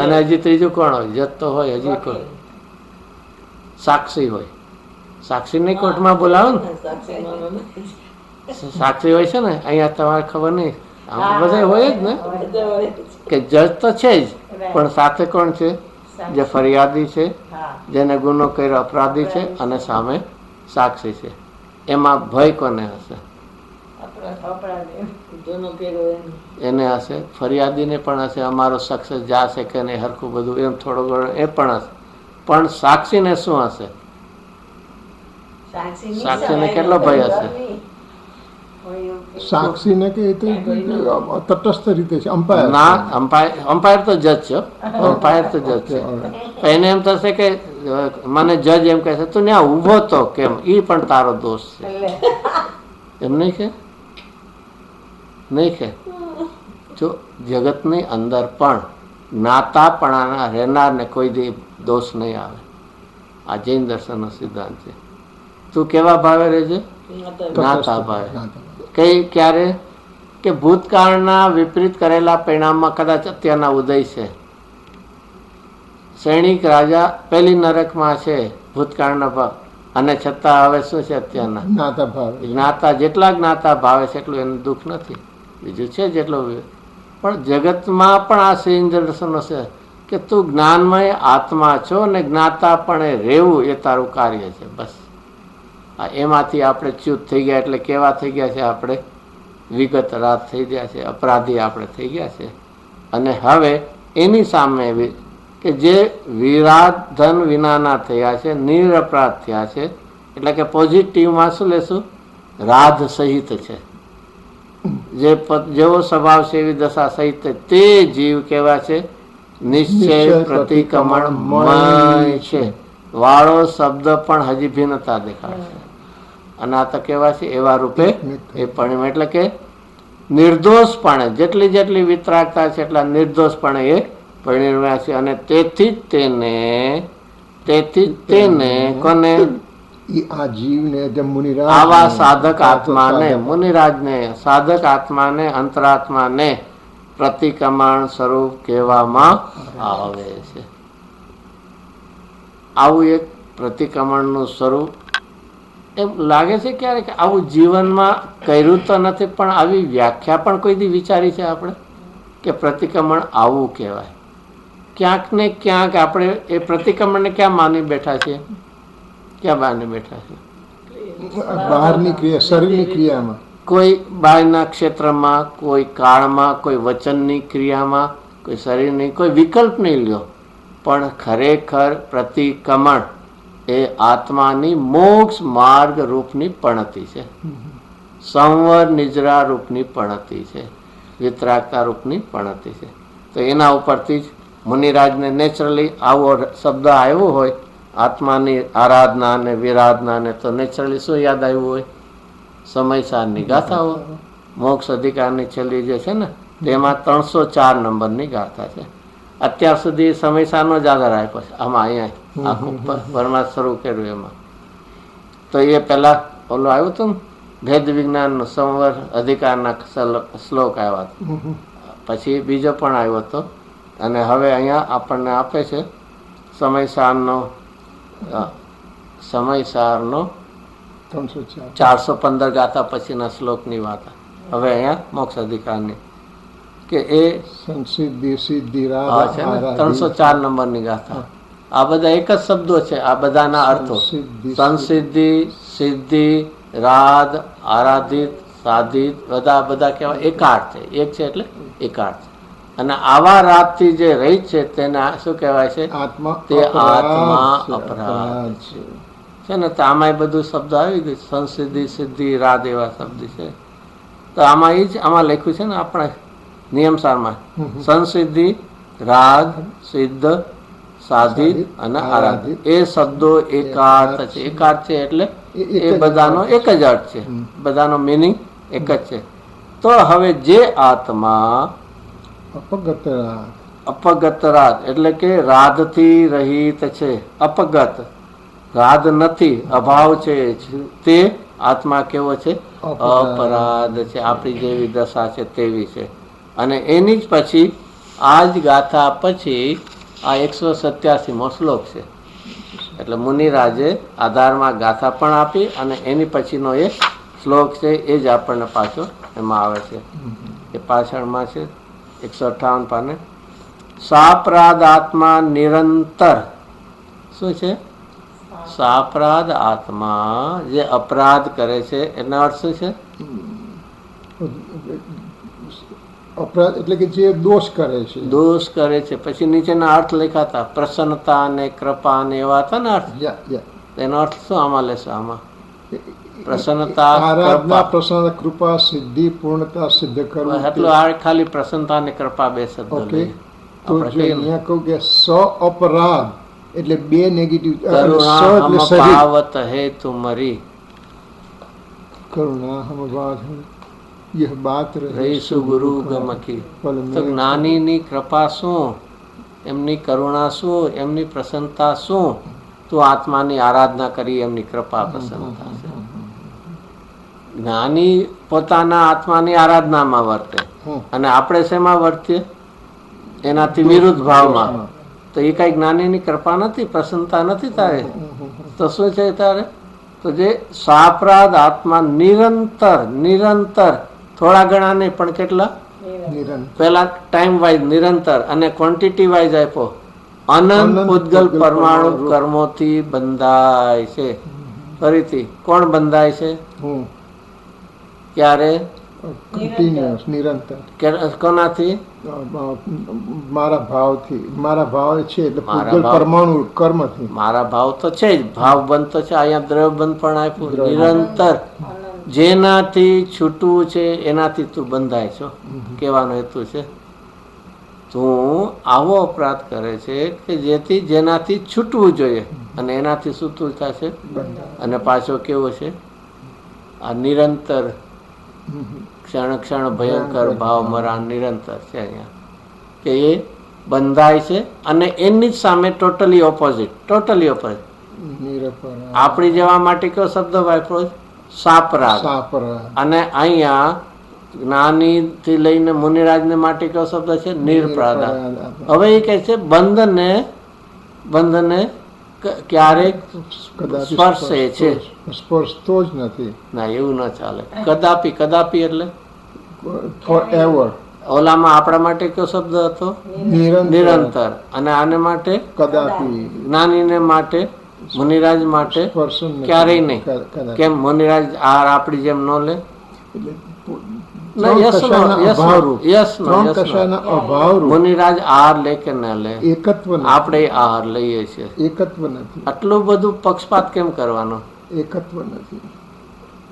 Speaker 1: અને હજી ત્રીજું કોણ હોય? જજ તો હોય, હજી કોણ? સાક્ષી હોય. સાક્ષી ને કોર્ટમાં બોલાવો ને, સાક્ષી હોય છે ને. અહીંયા તમારે ખબર નહીં, બધા હોય જ ને, કે જજ તો છે જ, પણ સાથે કોણ છે? જે ફરિયાદી છે, જેને ગુનો કર્યો અપરાધી છે, અને સામે સાક્ષી છે. એમાં ભય કોને હશે? એને હશે. ફરિયાદીને પણ હશે, અમારો સક્સેસ જાશે કે નહીં, હરખું બધું એમ થોડો ઘણો એ પણ હશે. પણ સાક્ષીને શું હશે? સાક્ષીને કેટલો ભય હશે?
Speaker 2: સાક્ષીને કે તટસ્થ રીતે છે. અમ્પાયર
Speaker 1: ના, અમ્પાયર તો જજ છે. અમ્પાયર તો જજ છે. એને એમ થશે કે મને જજ એમ કહે છે તું ત્યાં ઊભો તો કેમ? એ પણ તારો દોષ છે. એમ નહીં કે? નહીં કે? જો જગતની અંદર પણ જ્ઞાતાપણાના રહેનારને કોઈ દી દોષ નહીં આવે. આ જૈન દર્શનનો સિદ્ધાંત છે. તું કેવા ભાવે રહેજે? જ્ઞાતા ભાવે. કઈ ક્યારે કે ભૂતકાળના વિપરીત કરેલા પરિણામમાં કદાચ અત્યારના ઉદય છે. સૈનિક રાજા પેલી નરકમાં છે ભૂતકાળના ભાવ, અને છતાં હવે શું છે અત્યારના
Speaker 2: જ્ઞાતા ભાવે.
Speaker 1: જ્ઞાતા. જેટલા જ્ઞાતા ભાવે છે એટલું એનું દુઃખ નથી. બીજું છે જેટલું, પણ જગતમાં પણ આ શ્રી દર્શનો છે કે તું જ્ઞાનમય આત્મા છો અને જ્ઞાતા પણ રહેવું એ તારું કાર્ય છે. બસ એમાંથી આપણે ચ્યુત થઈ ગયા. એટલે કેવા થઈ ગયા છે આપણે? વિગત રાત થઈ ગયા છે, અપરાધી આપણે થઈ ગયા છે. અને હવે એની સામે કે જે વિરાટ ધન વિનાના થયા છે, નિરપરાધ થયા છે, એટલે કે પોઝિટિવમાં શું લેશું? રાધ સહિત છે. જેવો સ્વભાવ છે એવી દશા સહિત તે જીવ કેવા છે? નિશ્ચય પ્રતિક્રમણમય છે. વાળો શબ્દ પણ હજી ભિન્નતા દેખાડશે. અને આ તો કેવા છે? એવા રૂપે એ પણ, એટલે કે નિર્દોષપણે, જેટલી જેટલી વિતરાગતા છે એટલા નિર્દોષપણે એ પરિણમ્યા છે. અને તેથી જ તેને કોને?
Speaker 2: આ જીવને, મુનિરાજ,
Speaker 1: આવા સાધક આત્માને, મુનિરાજને, સાધક આત્માને, અંતરાત્માને પ્રતિક્રમણ સ્વરૂપ કહેવામાં આવે છે. આવું એક પ્રતિક્રમણનું સ્વરૂપ એમ લાગે છે ક્યારેક આવું જીવનમાં કર્યું તો નથી, પણ આવી વ્યાખ્યા પણ કોઈ દી વિચારી છે આપણે કે પ્રતિક્રમણ આવું કહેવાય? ક્યાંક ને ક્યાંક આપણે એ પ્રતિક્રમણને ક્યાં માની બેઠા છીએ? ક્યાં માની બેઠા છીએ?
Speaker 2: બહારની ક્રિયા, શરીરની ક્રિયામાં,
Speaker 1: કોઈ બાહ્યના ક્ષેત્રમાં, કોઈ કાળમાં, કોઈ વચનની ક્રિયામાં, કોઈ શરીરની, કોઈ વિકલ્પ નહીં લ્યો, પણ ખરેખર પ્રતિક્રમણ એ આત્માની મોક્ષ માર્ગ રૂપની પણતી છે, સંવર નિજરા રૂપની પણતી છે, વિતરાગતા રૂપની પણતી છે. તો એના ઉપરથી જ મુનિરાજને નેચરલી આવો શબ્દ આવ્યો હોય, આત્માની આરાધના અને વિરાધના ને, તો નેચરલી શું યાદ આવ્યું હોય? સમયસારની ગાથાઓ. મોક્ષ અધિકારની છેલ્લી જે છે ને તેમાં 304 નંબરની ગાથા છે. અત્યાર સુધી સમયસારનો જ આધાર આપ્યો છે આમાં. અહીંયા આખું પરમાર્થ શરૂ કર્યું એમાં. તો એ પેલા ઓલો આવ્યું હતું ને, ભેદ વિજ્ઞાનનો સંવર અધિકારના શ્લોક આવ્યા હતા. પછી બીજો પણ આવ્યો હતો. અને હવે અહીંયા આપણને આપે છે સમયસારનો 415 ગાથા પછીના શ્લોકની વાત. હવે અહીંયા મોક્ષ અધિકારની કે એ
Speaker 2: સંસિદ્ધિ, સિદ્ધિ,
Speaker 1: છે ને
Speaker 2: રાધા,
Speaker 1: 304 નંબરની ગાથા. આ બધા એક જ શબ્દો છે, આ બધાના અર્થો સંસિદ્ધિ, સિદ્ધિ, રાધ, આરાધિત, સાધિત, બધા કેવા એકાર્થ છે. એક છે એટલે એકાર્થ. અને આવા રાતથી જે રહી છે તેને શું કહેવાય છે?
Speaker 2: આત્મા.
Speaker 1: તે આત્મા અપરાધ છે ને. તો આમાં બધું શબ્દ આવી ગયું, સંસિદ્ધિ, સિદ્ધિ, રાધ એવા શબ્દ છે. તો આમાં એ જ આમાં લખ્યું છે ને આપણે નિયમસારમાં, સંસિદ્ધિ, રાગ, સિદ્ધ, સાધિત અને આરાધિત એ શબ્દો એકાર્થ છે. એકાર્થ છે એટલે એ બધાનો એક જ અર્થ છે, બધાનો મિનિંગ એક જ છે. તો હવે જે આત્મા અપગત રાગ એટલે કે રાધથી રહિત છે, અપગત રાધ નથી, અભાવ છે, તે આત્મા કેવો છે? અપરાધ છે. આપણી જેવી દશા છે તેવી છે. અને એની જ પછી આ જ ગાથા પછી આ 187મો શ્લોક છે. એટલે મુનિરાજે આધારમાં ગાથા પણ આપી અને એની પછીનો એ શ્લોક છે એ જ આપણને પાછો એમાં આવે છે. એ પાછળમાં છે 158 પાને. સાપરાધ આત્મા નિરંતર શું છે? સાપરાધ આત્મા જે અપરાધ કરે છે એનો અર્થ શું છે?
Speaker 2: અપરાધ એટલે કે જે દોષ કરે છે.
Speaker 1: દોષ કરે છે. પછી નીચેના અર્થ લખાતા પ્રસન્નતા ને કૃપા ને એવા હતા ને અર્થ. એનો અર્થ શું આમાં લેશો? આમાં પ્રસન્નતા,
Speaker 2: આરાધના, પ્રસન્નતા, કૃપા, સિદ્ધિ, પૂર્ણતા સિદ્ધ કરવું.
Speaker 1: એટલું આ ખાલી પ્રસન્નતા અને કૃપા બે શબ્દ.
Speaker 2: ઓકે. તો જો અહીંયા કહું કે સ અપરાધ એટલે બે નેગેટિવ.
Speaker 1: કરુણા હે તુમરી,
Speaker 2: કરુણા હમ બાત યહ બાત
Speaker 1: રહીશું ગુરુ ગમકી. તો જ્ઞાનીની કૃપા શું, એમની કરુણા શું, એમની પ્રસન્નતા શું? તું આત્માની આરાધના કરી એમની કૃપા પ્રસન્નતા છે. જ્ઞાની પોતાના આત્માની આરાધનામાં વર્તે
Speaker 2: હમ.
Speaker 1: અને આપણે શેમાં વર્તીએ? એનાથી વિરુદ્ધ ભાવમાં. તો એ કઈ જ્ઞાનીની કૃપા નથી, પ્રસન્નતા નથી તારે. તો શું છે તારે? તો જે સાપરાધ આત્મા નિરંતર થોડા ઘણા નહીં પણ કેટલા?
Speaker 2: નિરંતર
Speaker 1: પેલા ટાઈમ વાઇઝ નિરંતર અને ક્વોન્ટિટી વાઇઝ આપ્યો. અનંત પૂતગલ પરમાણુ કર્મોથી બંધાય છે. ફરીથી કોણ બંધાય છે?
Speaker 2: હું
Speaker 1: ક્યારે?
Speaker 2: કન્ટિન્યુઅસ નિરંતર
Speaker 1: કોનાથી?
Speaker 2: મારા ભાવ છે એટલે
Speaker 1: મારા
Speaker 2: પૂતગલ
Speaker 1: ભાવ.
Speaker 2: પરમાણુ કર્મથી
Speaker 1: મારા ભાવ તો છે જ, ભાવ બંધ તો છે. અહીંયા દ્રવ્ય બંધ પણ આપ્યું. નિરંતર જેનાથી છૂટવું છે એનાથી તું બંધાય છો. કહેવાનો હેતુ છે તું આવો અપરાધ કરે છે કે જેનાથી છૂટવું જોઈએ અને એનાથી શું તું થશે? અને પાછો કેવો છે? આ નિરંતર ક્ષણ ક્ષણ ભયંકર ભાવ મરા નિરંતર છે અહીંયા, કે એ બંધાય છે અને એની જ સામે ટોટલી ઓપોઝિટ. આપણી જેવા માટે કયો શબ્દ વાપરો? સાપરાગ. અને અહીંયા જ્ઞાની થી લઈને મુનિરાજને માટે કયો શબ્દ છે? નિરપરાધા. હવે એ કહે છે બંધને ક્યારેક સ્પર્શે છે.
Speaker 2: સ્પર્શતો જ નથી.
Speaker 1: ના, એવું ન ચાલે. કદાપી એટલે
Speaker 2: ફોર એવર.
Speaker 1: ઓલામાં આપણા માટે કયો શબ્દ હતો? નિરંતર. અને આને માટે
Speaker 2: કદાપી.
Speaker 1: જ્ઞાનીને માટે, મુનિરાજ માટે ક્યારેય નહીં. કેમ? મુનિરાજ આહાર આપણી જેમ ન લે? મુનિરાજ આહાર લે કે ન લે?
Speaker 2: એકત્વ.
Speaker 1: આપણે આહાર લઈએ છીએ.
Speaker 2: એકત્વ નથી.
Speaker 1: આટલું બધું પક્ષપાત કેમ કરવાનો?
Speaker 2: એકત્વ નથી.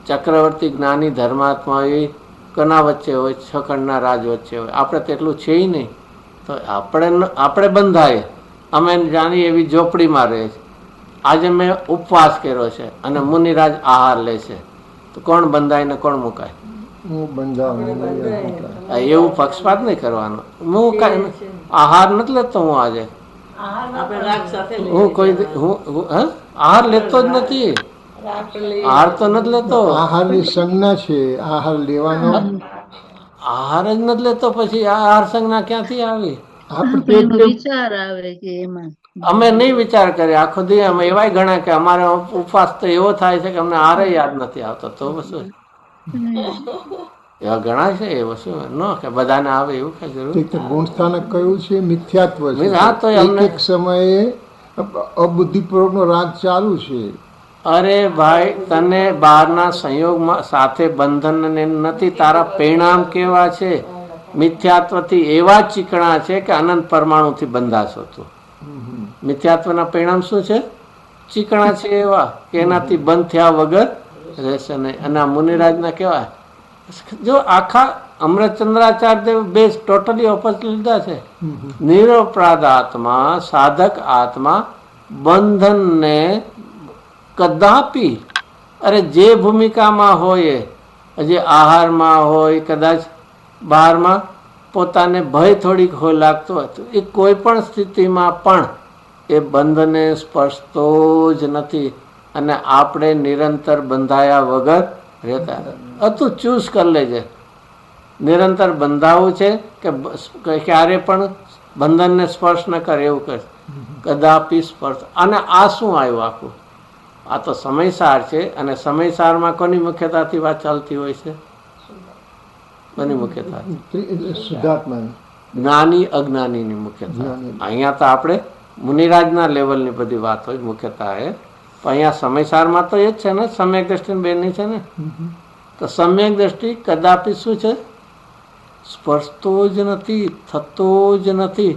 Speaker 1: ચક્રવર્તી જ્ઞાની ધર્માત્મા એ કોના વચ્ચે હોય? છ ખંડના રાજ વચ્ચે હોય. આપણે તેટલું છે નહીં. તો આપણે બંધાય. અમે જાણીએ એવી ઝોપડીમાં રહે છે. આજે મેં ઉપવાસ કર્યો છે અને મુનિરાજ આહાર લે છે, તો કોણ બંધાય ને કોણ મુકાય?
Speaker 2: હું બંધાવું.
Speaker 1: એવું પક્ષપાત નહીં કરવાનો. હું કઈ આહાર નથી લેતો. હું આજે આહાર લેતો જ નથી. આહાર તો નથી લેતો.
Speaker 2: આહારની સંજ્ઞા છે. આહાર લેવાનો
Speaker 1: આહાર જ નથી લેતો. પછી આહાર સંજ્ઞા ક્યાંથી આવી?
Speaker 5: વિચાર આવે કે એમાં
Speaker 1: અમે નહીં વિચાર કરીએ આખો દી. અમે એવાય ગણા કે અમારે ઉપવાસ તો એવો થાય છે કે અમને આહાર યાદ નથી આવતો. તો શું એવા ઘણા છે એ વસ્તુ ન કે બધાને આવે એવું કઈ જરૂર.
Speaker 2: ગુણસ્થાનક કયું છે? મિથ્યાત્વ છે.
Speaker 1: હા, તો
Speaker 2: એક સમયે અબુદ્ધિપૂર્વક નો રાગ ચાલુ છે.
Speaker 1: અરે ભાઈ, તને બહારના સંયોગમાં સાથે બંધન નથી. તારા પરિણામ કેવા છે? મિથ્યાત્વથી એવા ચીકણા છે કે અનંત પરમાણુથી બંધાશો તું. મિથ્યાત્વના પરિણામ શું છે? ચીકણા છે એવા કે એનાથી બંધ થયા વગર રહેશે નહીં. અને આ મુનિરાજના કેવા? જો આખા અમૃતચંદ્રાચાર્ય દેવ બે ટોટલી ઓપોઝિટ લીધા છે. નિરપરાધ આત્મા, સાધક આત્મા બંધનને કદાપી, અરે જે ભૂમિકામાં હોય, જે આહારમાં હોય, કદાચ બહારમાં પોતાને ભય થોડીક હોય લાગતો હોય, તો એ કોઈ પણ સ્થિતિમાં પણ એ બંધને સ્પર્શતો જ નથી. અને આપણે નિરંતર બંધાયા વગર રહેતા. તું ચૂઝ કરી લેજે, નિરંતર બંધાવું છે કે ક્યારે પણ બંધનને સ્પર્શ ન કરે એવું કરે. કદાપી સ્પર્શ. અને આ શું આવ્યું આખું? આ તો સમયસાર છે. અને સમયસારમાં કોની મુખ્યતાથી વાત ચાલતી હોય છે? કોની મુખ્યતા? જ્ઞાની અજ્ઞાનીની મુખ્યતા. અહીંયા તો આપણે મુનિરાજના લેવલની બધી વાત હોય મુખ્યતા એ. પણ અહીંયા સમયસારમાં તો એ જ છે ને, સમ્યક દ્રષ્ટિ બેની છે ને. તો સમ્યક દ્રષ્ટિ કદાપી શું છે? સ્પર્શતો જ નથી, થતો જ નથી.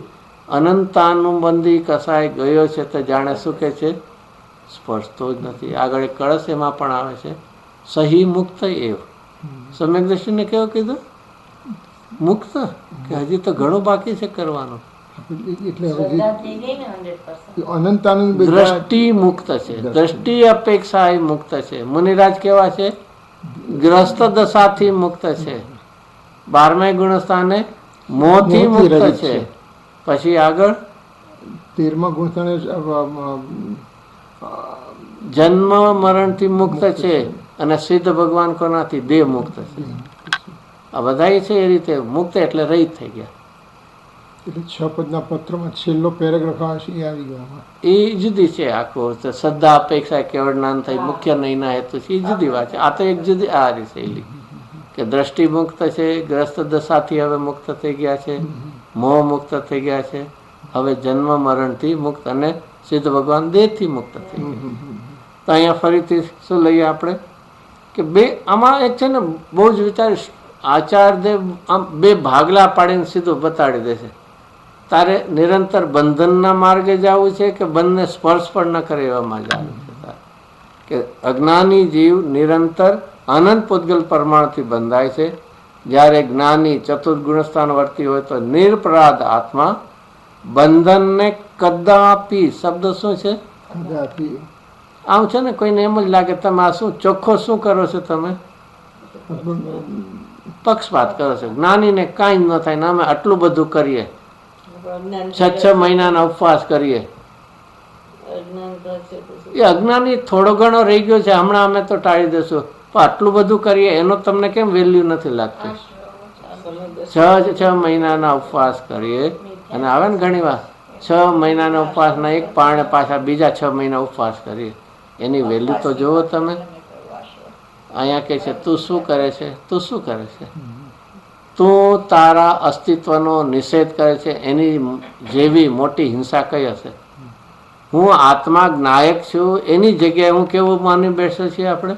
Speaker 1: અનંતાનુબંધી કસાય ગયો છે તો જાણે શું કે છે? સ્પર્શતો જ નથી. આગળ એક કળશ એમાં પણ આવે છે, સહી મુક્ત એવ. સમ્યક દ્રષ્ટિને કેવું કીધું? મુક્ત. કે હજી તો ઘણું બાકી છે કરવાનું. દ્રષ્ટિ મુક્ત છે. દ્રષ્ટિ અપેક્ષા મુક્ત છે. મુનિરાજ કેવા છે? ગ્રસ્ત દશાથી મુક્ત છે. 12મા ગુણસ્થાને મોહથી મુક્ત છે. પછી આગળ
Speaker 2: 13મા ગુણસ્થાને
Speaker 1: જન્મ મરણથી મુક્ત છે. અને સિદ્ધ ભગવાન કોનાથી? દેહ મુક્ત છે. આ બધા છે એ રીતે મુક્ત એટલે રહિત થઈ ગયા.
Speaker 2: એટલે 6 પદના પત્રમાં છેલ્લો પેરેગ્રાફ આવશે એ આવી ગયો આમાં.
Speaker 1: એ જુદી છે. આખું શ્રદ્ધા અપેક્ષા કેવળ જ્ઞાન થઈ મુખ્ય નહીંના હેતુ છે, એ જુદી વાત છે. આ તો એક જુદી આ શૈલી કે દ્રષ્ટિ મુક્ત છે, ગ્રસ્ત દશાથી હવે મુક્ત થઈ ગયા છે, મોહ મુક્ત થઈ ગયા છે, હવે જન્મ મરણથી મુક્ત, અને સિદ્ધ ભગવાન દેહથી મુક્ત થઈ ગયા. તો અહીંયા ફરીથી શું લઈએ આપણે કે બે આમાં એક છે ને બહુ જ વિચારીશ, આચાર્યદેવ આમ બે ભાગલા પાડીને સીધું બતાડી દેશે. તારે નિરંતર બંધનના માર્ગે જવું છે કે બંધને સ્પર્શ પણ ન કરે એવામાં જવું છે તારે. કે અજ્ઞાની જીવ નિરંતર અનંત પૂતગલ પરમાણુથી બંધાય છે, જ્યારે જ્ઞાની ચતુર્ગુણસ્થાન વર્તી હોય તો નિરપરાધ આત્મા બંધનને કદાપી, શબ્દ શું છે?
Speaker 2: કદાપી.
Speaker 1: આમ છે ને કોઈને એમ જ લાગે તમે આ શું ચોખ્ખો શું કરો છો? તમે પક્ષપાત કરો છો. જ્ઞાનીને કાંઈ ન થાય ને અમે આટલું બધું કરીએ, 6 મહિનાના ઉપવાસ કરીએ. એ અજ્ઞાની થોડો ઘણો રહી ગયો છે, હમણાં અમે તો ટાળી દેશું, પણ આટલું બધું કરીએ એનો તમને કેમ વેલ્યુ નથી લાગતું? 6 મહિનાના ઉપવાસ કરીએ અને આવે ને ઘણી વાર 6 મહિનાના ઉપવાસના એક પારણે પાછા બીજા 6 મહિના ઉપવાસ કરીએ. એની વેલ્યુ તો જુઓ તમે. અહીંયા કહે છે તું શું કરે છે? તું શું કરે છે? તું તારા અસ્તિત્વનો નિષેધ કરે છે, એની જેવી મોટી હિંસા કઈ હશે? હું આત્મા જ્ઞાયક છું એની જગ્યાએ હું કેવું માની બેસે છીએ આપણે?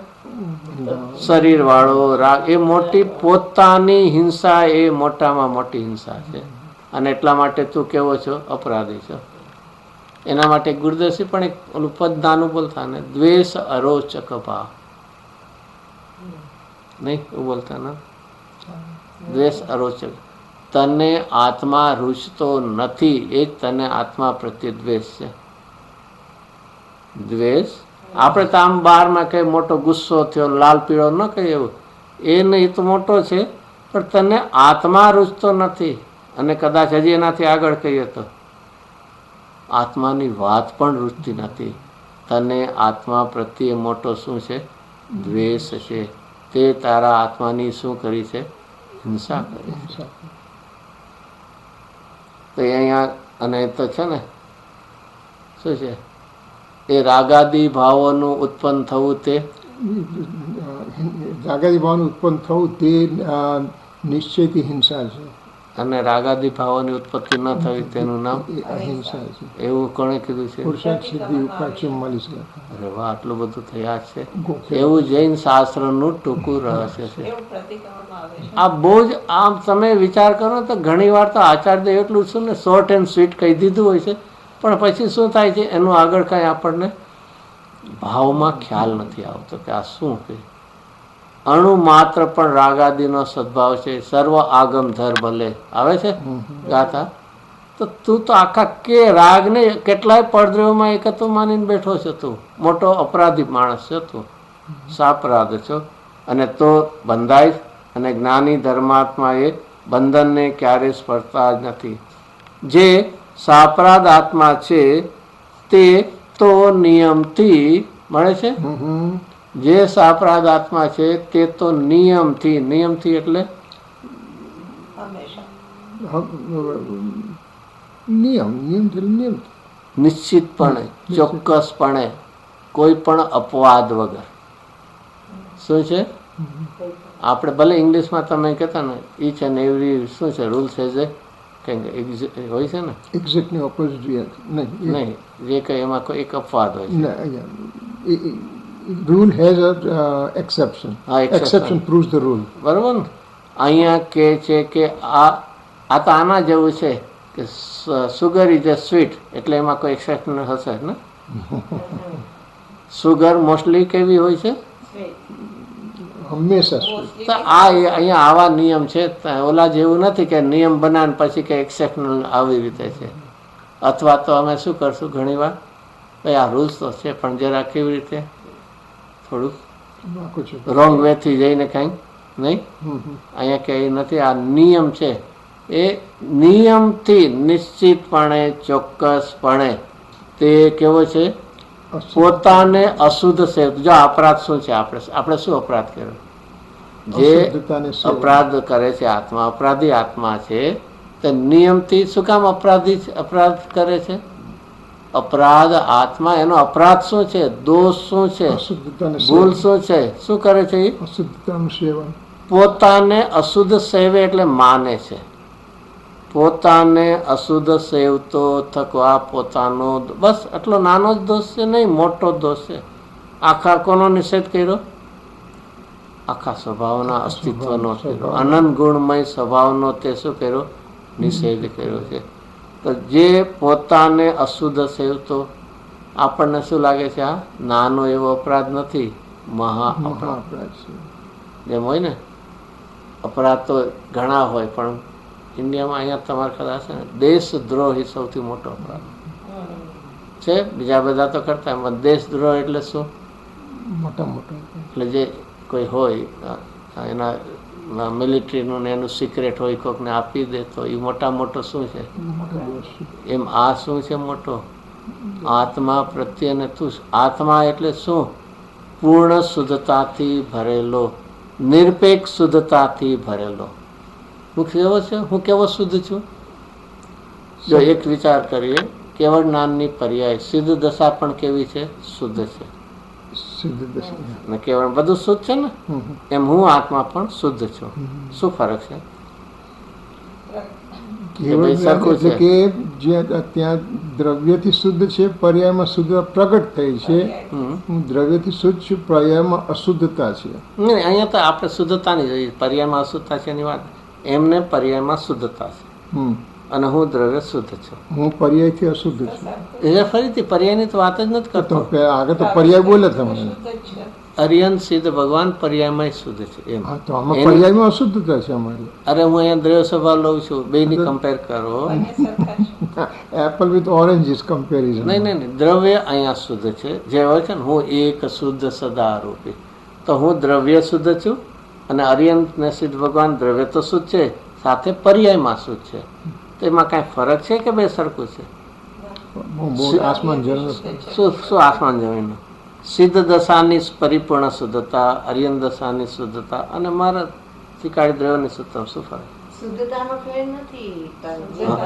Speaker 1: શરીર વાળો રાગ, એ મોટી પોતાની હિંસા, એ મોટામાં મોટી હિંસા છે. અને એટલા માટે તું કેવો છો? અપરાધી છો. એના માટે ગુરુદર્શી પણ એક ઓલું પદ નાનું બોલતા ને, દ્વેષ અરોચક ભાવ નહીં બોલતા ને, દ્વેષ અરોચક. તને આત્મા રૂચતો નથી, એ જ તને આત્મા પ્રત્યે દ્વેષ છે. દ્વેષ આપણે તો આમ બહારમાં કઈ મોટો ગુસ્સો થયો, લાલ પીળો ન કહીએ એવું, એ નહીં તો મોટો છે, પણ તને આત્મા રૂચતો નથી. અને કદાચ હજી એનાથી આગળ કહીએ તો આત્માની વાત પણ રૂચતી નથી. તને આત્મા પ્રત્યે મોટો શું છે? દ્વેષ છે. તે તારા આત્માની શું કરી છે? હિંસા કરી છે. તો અહીંયા અને તો છે ને શું છે? એ રાગાદી ભાવોનું ઉત્પન્ન થવું, તે
Speaker 2: રાગાદી ભાવનું ઉત્પન્ન થવું તે નિશ્ચયથી હિંસા છે.
Speaker 1: અને રાગાદી ભાવોની ઉત્પત્તિ ન થવી તેનું નામ
Speaker 2: અહિંસા છે.
Speaker 1: એવું કોણે કીધું છે?
Speaker 2: પુરુષાર્થ સિદ્ધિ ઉપાખ્ય મળી શકે.
Speaker 1: અરે વાહ, આટલું બધું થયા છે. એવું જૈન શાસ્ત્રનું ટૂંકું રહસ્ય છે. આ બહુ જ આમ તમે વિચાર કરો તો ઘણી વાર તો આચાર્ય એટલું શું ને શોર્ટ એન્ડ સ્વીટ કહી દીધું હોય છે, પણ પછી શું થાય છે એનું આગળ કાંઈ આપણને ભાવમાં ખ્યાલ નથી આવતો કે આ શું કે અણુ માત્ર પણ રાગાદીનો સદભાવ છે. સર્વ આગમ ધર ભલે આવે છે ગાથા. તો તું તો આખા કે રાગને કેટલાય પડદ્રવ્યોમાં એકત્વ માનીને બેઠો છો. તું મોટો અપરાધી માણસ છો, તું સાપરાધ છો. અને તો બંધાય. અને જ્ઞાની ધર્માત્મા એ બંધનને ક્યારેય સ્પર્શતા જ નથી. જે સાપરાધ આત્મા છે તે તો નિયમથી મળે છે. જે સાપરાધ આત્મા છે તે તો નિયમથી એટલે નિશ્ચિતપણે, ચોક્કસપણે, કોઈ પણ અપવાદ વગર. શું છે? આપણે ભલે ઇંગ્લિશમાં તમે કહેતા ને ઈચ એન્ડ એવરી શું છે રૂલ્સ એઝ એ હોય છે ને,
Speaker 2: એક્ઝેક્ટલી ઓપોઝિટ
Speaker 1: નહીં, જે કંઈ એમાં કોઈ એક અપવાદ હોય છે.
Speaker 2: Rule has exception. Exception proves the rule.
Speaker 1: બરાબર ને? અહીંયા કે છે કે આ તો આના જેવું છે કે સુગર ઇઝ અ સ્વીટ, એટલે એમાં કોઈ એક્સેપ્શન હશે ને. સુગર મોસ્ટલી કેવી હોય છે?
Speaker 2: હંમેશા.
Speaker 1: તો આ અહીંયા આવા નિયમ છે. ઓલા જેવું નથી કે નિયમ બનાવીને પછી કે એક્સેપ્શનલ આવી રીતે છે. અથવા તો અમે શું કરશું ઘણી વાર, ભાઈ આ રૂલ્સ તો છે પણ જરા કેવી રીતે થોડુંક રોંગ વેથી જઈને કાંઈ નહીં. અહીંયા કે નથી, આ નિયમ છે. એ નિયમથી નિશ્ચિતપણે, ચોક્કસપણે તે કેવો છે? પોતાને અશુદ્ધ સેવ. જો અપરાધ શું છે? આપણે શું અપરાધ કર્યો? જે
Speaker 2: અશુદ્ધતાને સેવન.
Speaker 1: અપરાધ કરે છે આત્મા, અપરાધી આત્મા છે, તે નિયમથી શું કામ અપરાધ કરે છે? અપરાધ આત્મા, એનો અપરાધ શું છે? દોષ શું છે?
Speaker 2: અશુદ્ધતાને
Speaker 1: ભૂલ
Speaker 2: સેવન.
Speaker 1: શું છે? શું કરે છે? એ
Speaker 2: અશુદ્ધતાનું સેવન.
Speaker 1: પોતાને અશુદ્ધ સેવે એટલે માને છે. પોતાને અશુદ્ધ સેવતો થકવા પોતાનો, બસ આટલો નાનો જ દોષ છે, નહીં મોટો દોષ છે. આખા કોનો નિષેધ કર્યો? આખા સ્વભાવના અસ્તિત્વનો કર્યો. અનંત ગુણમય સ્વભાવનો તે શું કર્યો? નિષેધ કર્યો છે. તો જે પોતાને અશુદ્ધ સેવતો, આપણને શું લાગે છે? આ નાનો એવો અપરાધ નથી, મહા અપરાધ.
Speaker 2: અપરાધ છે.
Speaker 1: જેમ હોય ને, અપરાધ તો ઘણા હોય, પણ ઇન્ડિયામાં અહીંયા તમારે કદાચ છે ને, દેશદ્રોહ એ સૌથી મોટો અપરાધ છે. બીજા બધા તો કરતા, એમાં દેશદ્રોહ એટલે શું?
Speaker 2: મોટા મોટા.
Speaker 1: એટલે જે કોઈ હોય એના મિલિટરીનું ને એનું સિક્રેટ હોય, કોઈકને આપી દે, તો એ મોટા મોટો શું છે?
Speaker 2: મોટા દોષ છે.
Speaker 1: એમ આ શું છે મોટો? આત્મા પ્રત્યેને તું. આત્મા એટલે શું? પૂર્ણ શુદ્ધતાથી ભરેલો, નિરપેક્ષ શુદ્ધતાથી ભરેલો. હું કેવો છે? હું કેવો શુદ્ધ છું? જો એક વિચાર કરીએ, કેવળ જ્ઞાનની પર્યાય સિદ્ધ દશા પણ કેવી છે? શુદ્ધ છે.
Speaker 2: સિદ્ધ દશા.
Speaker 1: ને કેવળ બધું શુદ્ધ છે ને, એમ હું આત્મા પણ શુદ્ધ છું. શું ફરક છે?
Speaker 2: કેવળ જ્ઞાન એટલે કે જે ત્યાં દ્રવ્યથી શુદ્ધ છે, પર્યાયમાં શુદ્ધતા પ્રગટ થઈ છે. હું દ્રવ્યથી શુદ્ધ છું, પર્યાયમાં અશુદ્ધતા છે.
Speaker 1: નહીં, અહીંયા તો આપણે શુદ્ધતાની જોઈએ. પર્યાયમાં અશુદ્ધતા છે એની વાત. એમને પર્યાયમાં શુદ્ધતા છે, અને હું દ્રવ્ય શુદ્ધ છું.
Speaker 2: હું પર્યાયથી અશુદ્ધ છું.
Speaker 1: એટલે ફરીથી પર્યાયની તો વાત જ નથી
Speaker 2: તો
Speaker 1: કરતો.
Speaker 2: આગળ તો પર્યાય બોલે તમે.
Speaker 1: અરિયન સિદ્ધ ભગવાન પર્યાયમાં શુદ્ધ છે એમ.
Speaker 2: હા, તો આમાં પર્યાયમાં અશુદ્ધતા છે અમારી.
Speaker 1: અરે હું અહીંયા દ્રવ્ય સ્વભાવ લઉં છું, બેની કમ્પેર કરો.
Speaker 2: Apple with orange is comparison.
Speaker 1: નહીં નહીં નહીં, દ્રવ્ય અહીંયા શુદ્ધ છે. જે હોય છે ને, હું એક શુદ્ધ સદા રૂપી, તો હું દ્રવ્ય શુદ્ધ છું, અને અરિયન ને સિદ્ધ ભગવાન દ્રવ્ય તો શુદ્ધ છે, સાથે પર્યાયમાં શુદ્ધ છે. તો એમાં કાંઈ ફરક છે કે બે સરખું છે?
Speaker 2: આસમાન જમીન.
Speaker 1: શું આસમાન જમીન? સિદ્ધ દશાની પરિપૂર્ણ શુદ્ધતા, અરિયન દશાની શુદ્ધતા, અને મારા શિકારી દ્રવ્યની શુદ્ધતા, શું ફરક?
Speaker 4: શુદ્ધતાનો ફેર નથી.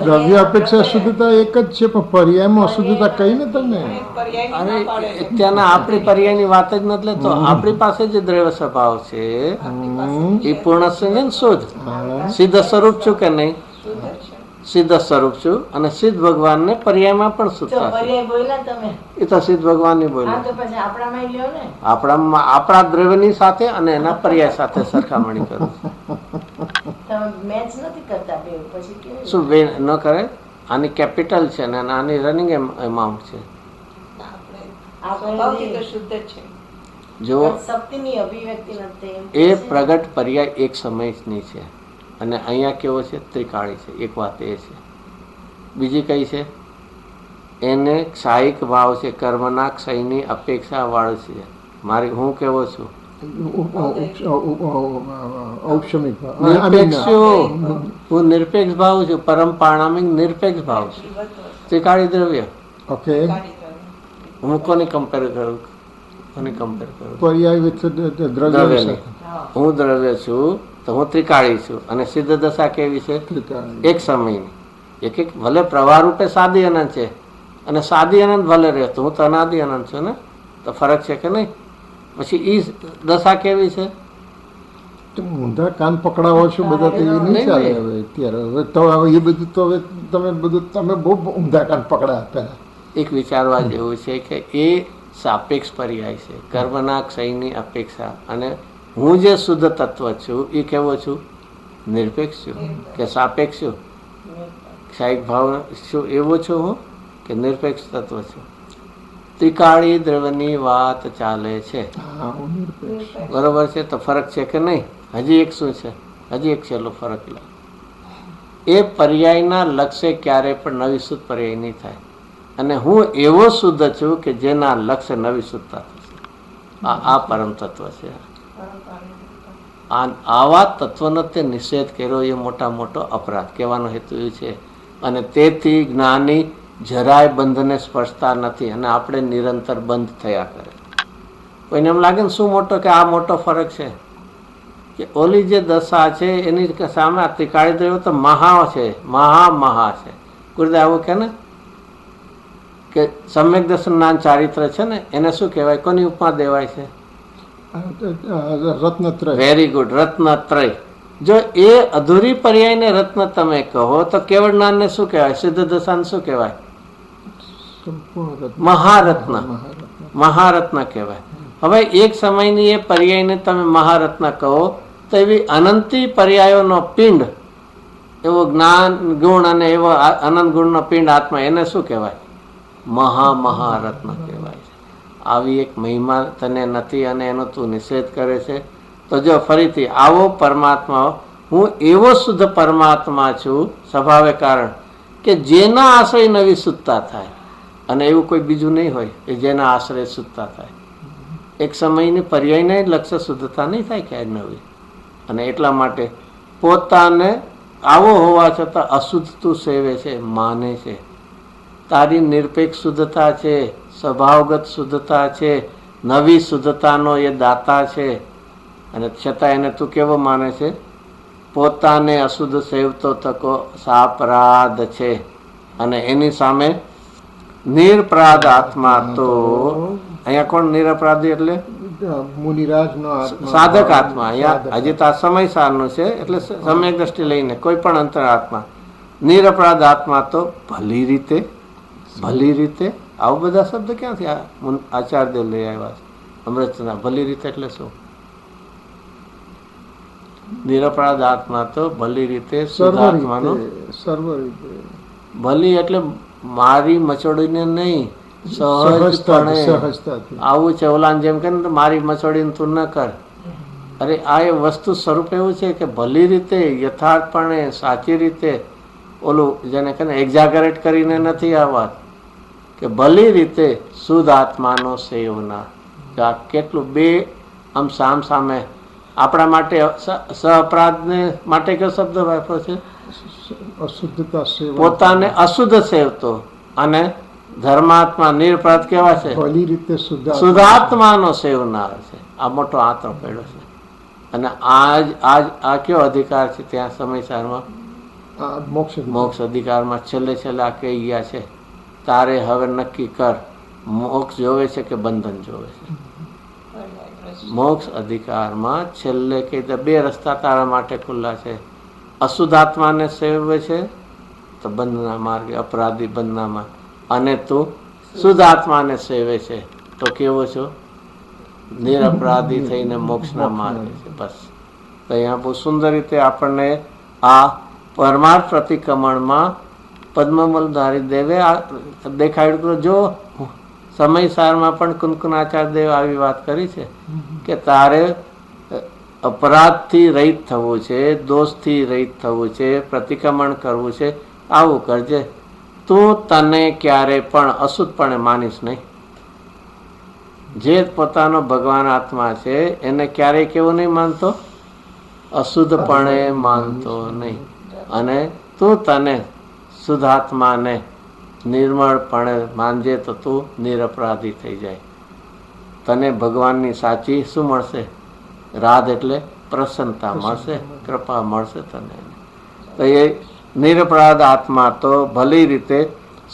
Speaker 2: દ્રવ્ય અપેક્ષા શુદ્ધતા એક જ છે, પણ પર્યાયમાં અશુદ્ધતા કઈ ને તમે.
Speaker 1: અરે ત્યાંના આપણી પર્યાયની વાત જ નથી લેતો. આપણી પાસે જે દ્રવ્ય સ્વભાવ છે એ પૂર્ણ છે ને શુદ્ધ. સિદ્ધ સ્વરૂપ છું કે નહીં? સિદ્ધ સ્વરૂપ છું, અને સિદ્ધ ભગવાનને પર્યાયમાં પણ શુદ્ધતા છે.
Speaker 4: પર્યાય બોલ્યા તમે.
Speaker 1: એ તો સિદ્ધ ભગવાનની
Speaker 4: હા,
Speaker 1: બોલી.
Speaker 4: તો પછી આપણામાં લ્યો ને.
Speaker 1: આપણા દ્રવ્યની સાથે અને એના પર્યાય સાથે સરખામણી કરું.
Speaker 4: તમે મેચ નથી કરતા બે, પછી કેવું?
Speaker 1: શું બે ન કરે? આની કેપિટલ છે ને આની રનિંગ એમાઉન્ટ છે.
Speaker 4: આપણે
Speaker 1: જો
Speaker 4: શક્તિની અભિવ્યક્તિ નથી.
Speaker 1: એ પ્રગટ પર્યાય એક સમયની છે, અને અહીંયા કેવો છે? ત્રિકાળી છે. એક વાત એ છે. બીજી કઈ છે? એને ક્ષાયિક ભાવ છે, કર્મના ક્ષયની અપેક્ષા વાળો છે. મારી હું કેવો છું?
Speaker 2: ઔપચારિક
Speaker 1: નિરપેક્ષ છું. હું નિરપેક્ષ ભાવ છું, પરમ પાણામિક નિરપેક્ષ ભાવ છું. ત્રિકાળી દ્રવ્ય.
Speaker 2: ઓકે.
Speaker 1: હું કોને કમ્પેર કરું? કોને કમ્પેર કરું?
Speaker 2: પર્યાય વિથ દ્રવ્ય.
Speaker 1: દ્રવ્યને. હું દ્રવ્ય છું, તો હું ત્રિકાળી છું, અને સિદ્ધ દશા કેવી છે? એક સમયની. એક એક ભલે પ્રવાહ રૂપે સાદી અનંત છે, અને સાદી અનંત ભલે રહે, તો હું તો અનાદિ અનંત છું ને. તો ફરક છે કે નહીં? પછી ઈ દશા કેવી છે?
Speaker 2: ઊંધા કાન પકડાવો છો બધા, તો એ નહીં ચાલે હવે અત્યારે. હવે તો હવે એ બધું તો હવે તમે બહુ ઊંધા કાન પકડા હતા.
Speaker 1: એક વિચારવા જેવું છે કે એ સાપેક્ષ પર્યાય છે, કર્મના ક્ષયની અપેક્ષા. અને હું જે શુદ્ધ તત્વ છું એ કેવો છું? નિરપેક્ષ છું કે સાપેક્ષ છું? ક્ષાયિક ભાવ છું એવો છું હું, કે નિરપેક્ષ તત્વ છું? ત્રિકાળી દ્રવ્યની વાત ચાલે છે, બરોબર છે? તો ફરક છે કે નહીં? હજી એક શું છે? હજી એક છેલ્લો ફરક લે. એ પર્યાયના લક્ષ્ય ક્યારે પણ નવી શુદ્ધ પર્યાય નહીં થાય, અને હું એવો શુદ્ધ છું કે જેના લક્ષ્ય નવી શુદ્ધતા થશે. આ પરમ તત્વ છે. આવા તત્વનો તે નિષેધ કર્યો એ મોટા મોટો અપરાધ. કહેવાનો હેતુ એ છે. અને તેથી જ્ઞાની જરાય બંધને સ્પર્શતા નથી અને આપણે નિરંતર બંધ થયા કરે. કોઈને એમ લાગે ને શું મોટો કે આ મોટો ફરક છે કે ઓલી જે દશા છે એની સામે આ ત્રિકાળી દ્રવ્યો તો મહા છે, મહા છે. ગુરુદેવ આવું કે ને કે સમ્યક દર્શન નામ ચારિત્ર છે ને એને શું કહેવાય, કોની ઉપમા દેવાય છે?
Speaker 2: રત્નત્રય.
Speaker 1: વેરી ગુડ, રત્નત્રય. જો એ અધૂરી પર્યાયને રત્ન તમે કહો તો કેવળ જ્ઞાનને શું કહેવાય? સિદ્ધ દશાને શું કહેવાય?
Speaker 2: સંપૂર્ણ રત્ન.
Speaker 1: મહારત્ન. મહારત્ન કહેવાય. હવે એક સમયની એ પર્યાયને તમે મહારત્ન કહો તો એવી અનંતી પર્યાયોનો પિંડ, એવો જ્ઞાન ગુણ અને એવો અનંત ગુણનો પિંડ આત્મા, એને શું કહેવાય? મહારત્ન કહેવાય છે. આવી એક મહિમા તને નથી અને એનો તું નિષેધ કરે છે. તો જો ફરીથી આવો પરમાત્મા, હું એવો શુદ્ધ પરમાત્મા છું સ્વભાવે, કારણ કે જેના આશ્રય નવી શુદ્ધતા થાય, અને એવું કોઈ બીજું નહીં હોય કે જેના આશ્રય શુદ્ધતા થાય. એક સમયની પર્યાયને લક્ષ્ય શુદ્ધતા નહીં થાય ક્યાંય નવી. અને એટલા માટે પોતાને આવો હોવા છતાં અશુદ્ધ તું સેવે છે, માને છે. તારી નિરપેક્ષ શુદ્ધતા છે, સ્વભાવગત શુદ્ધતા છે, નવી શુદ્ધતાનો એ દાતા છે, અને છતાં એને તું કેવો માને છે? પોતાને અશુદ્ધ સેવતો તકો સાપરાધ છે. અને એની સામે નિરપરાધ આત્મા, તો અહીંયા કોણ નિરપરાધી? એટલે
Speaker 2: મુનિરાજનો આત્મા,
Speaker 1: સાધક આત્મા. અહીંયા હજી તો આ સમય સારનું છે એટલે સમ્યક દ્રષ્ટિ લઈને કોઈ પણ અંતર આત્મા, નિરપરાધ આત્મા તો ભલી રીતે, ભલી રીતે. આવું બધા શબ્દ ક્યાંથી આચાર્યદેવ લઈ આવ્યા છે અમૃતના? ભલી રીતે એટલે શું? નિરપરાધ આત્મા તો ભલી રીતે, શુદ્ધ આત્માનો
Speaker 2: સર્વ રીતે.
Speaker 1: ભલી એટલે મારી મચોડીને નહીં, સહજપણે.
Speaker 2: સહજતાથી.
Speaker 1: આવું છે ઓલાને જેમ કે ને મારી મચોડીને તું ન કર. અરે આ એ વસ્તુ સ્વરૂપ એવું છે કે ભલી રીતે, યથાર્થપણે, સાચી રીતે, ઓલું જેને કહે ને એક્ઝાગરેટ કરીને નથી આ વાત, કે ભલી રીતે શુદ્ધ આત્માનો સેવના. આ કેટલું બે આમ સામ સામે. આપણા માટે સઅપરાધને માટે કયો શબ્દ વાપરો છે?
Speaker 2: અશુદ્ધતા સેવા.
Speaker 1: પોતાને અશુદ્ધ સેવતો અને ધર્માત્મા નિરપરાધ કેવા છે?
Speaker 2: ભલી રીતે
Speaker 1: શુદ્ધાત્માનો સેવનાર છે. આ મોટો આંતરો પડ્યો છે. અને આ કયો અધિકાર છે ત્યાં સમયસારમાં? મોક્ષ અધિકારમાં છેલ્લે આ કહી ગયા છે, તારે હવે નક્કી કર, મોક્ષ જોવે છે કે બંધન જોવે છે? મોક્ષ અધિકારમાં છેલ્લે કહી દે બે રસ્તા તારા માટે ખુલ્લા છે. અશુદ્ધ આત્માને સેવે છે તો બંધના માર્ગે, અપરાધી બંધના માર્ગે, અને તું શુદ્ધ આત્માને સેવે છે તો કેવો છો? નિરપરાધી થઈને મોક્ષના માર્ગે છે. બસ. તો અહીંયા બહુ સુંદર રીતે આપણને આ પરમાર્થ પ્રતિક્રમણમાં પદ્મમલધારી દેવે દેખાડ્યું. જો સમયસારમાં પણ કુનકુનાચાર્ય દેવ આવી વાત કરી છે કે તારે અપરાધથી રહિત થવું છે, દોષથી રહિત થવું છે, પ્રતિક્રમણ કરવું છે, આવું કરજે. તું તને ક્યારે પણ અશુદ્ધપણે માનીશ નહીં. જે પોતાનો ભગવાન આત્મા છે એને ક્યારેય કેવું નહીં માનતો? અશુદ્ધપણે માનતો નહીં. અને તું તને શુદ્ધ આત્માને નિર્મળપણે માનજે તો તું નિરપરાધી થઈ જાય. તને ભગવાનની સાચી શું મળશે? રાધ એટલે પ્રસન્નતા મળશે, કૃપા મળશે તને. તો એ નિરપરાધ આત્મા તો ભલી રીતે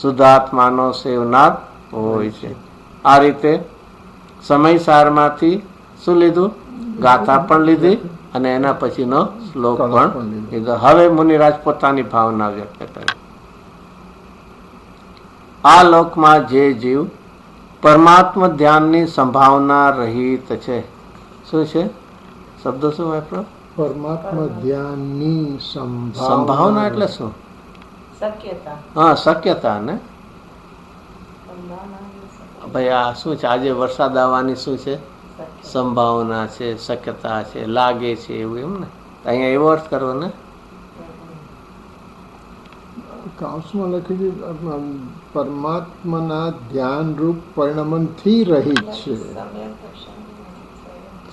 Speaker 1: શુદ્ધ આત્માનો સેવનાર હોય છે. આ રીતે સમયસારમાંથી શું લીધું? ગાથા પણ લીધી અને એના પછીનો શ્લોક પણ લીધો. હવે મુનિરાજ પોતાની ભાવના વ્યક્ત કરે. આ લોકમાં જે જીવ પરમાત્મા ધ્યાનની સંભાવના રહિત છે. શું છે શબ્દ? શું વાપરો?
Speaker 2: પરમાત્મા ધ્યાનની
Speaker 1: સંભાવના એટલે શું?
Speaker 4: શક્યતા.
Speaker 1: હા, શક્યતા ને ભાઈ. આ શું છે? આજે વરસાદ આવવાની શું છે? સંભાવના છે, શક્યતા છે, લાગે છે, એવું એમ ને. અહીંયા એવો અર્થ કરવો ને.
Speaker 2: કાઉન્સમાં લખ્યું પરમાત્માના ધ્યાન રૂપ પરિણમનથી રહિત છે.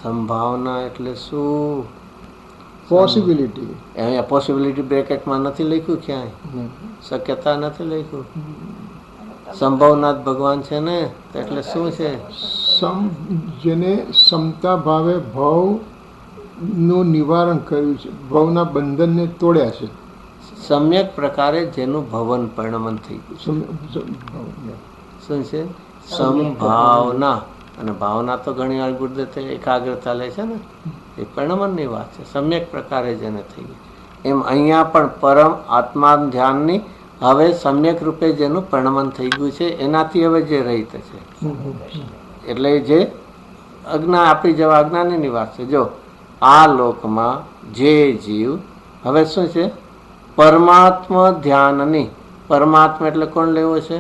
Speaker 1: સંભાવના એટલે શું?
Speaker 2: પોસિબિલિટી.
Speaker 1: અહીંયા પોસિબિલિટી બ્રેકેટમાં નથી લખ્યું ક્યાંય. શક્યતા નથી લખ્યું. સંભવનાથ ભગવાન છે ને, તો એટલે શું છે?
Speaker 2: જેને સમતા ભાવે ભાવ નું નિવારણ કર્યું છે, ભાવના બંધનને તોડ્યા છે.
Speaker 1: સમ્યક પ્રકારે જેનું ભવન પરિણમન થઈ ગયું
Speaker 2: સમ-
Speaker 1: શું છે? સંભાવના. અને ભાવના તો ઘણી વાર ગુરુદેવ એકાગ્રતા લે છે ને, એ પરિણમનની વાત છે. સમ્યક પ્રકારે જેને થઈ ગયું, એમ અહીંયા પણ પરમ આત્મા ધ્યાનની હવે સમ્યક રૂપે જેનું પરિણમન થઈ ગયું છે, એનાથી હવે જે રહિત છે, એટલે જે આપણી જેવા અજ્ઞાનીની વાત છે. જો આ લોકમાં જે જીવ હવે શું છે? પરમાત્મા ધ્યાનની, પરમાત્મા એટલે કોણ લેવો છે?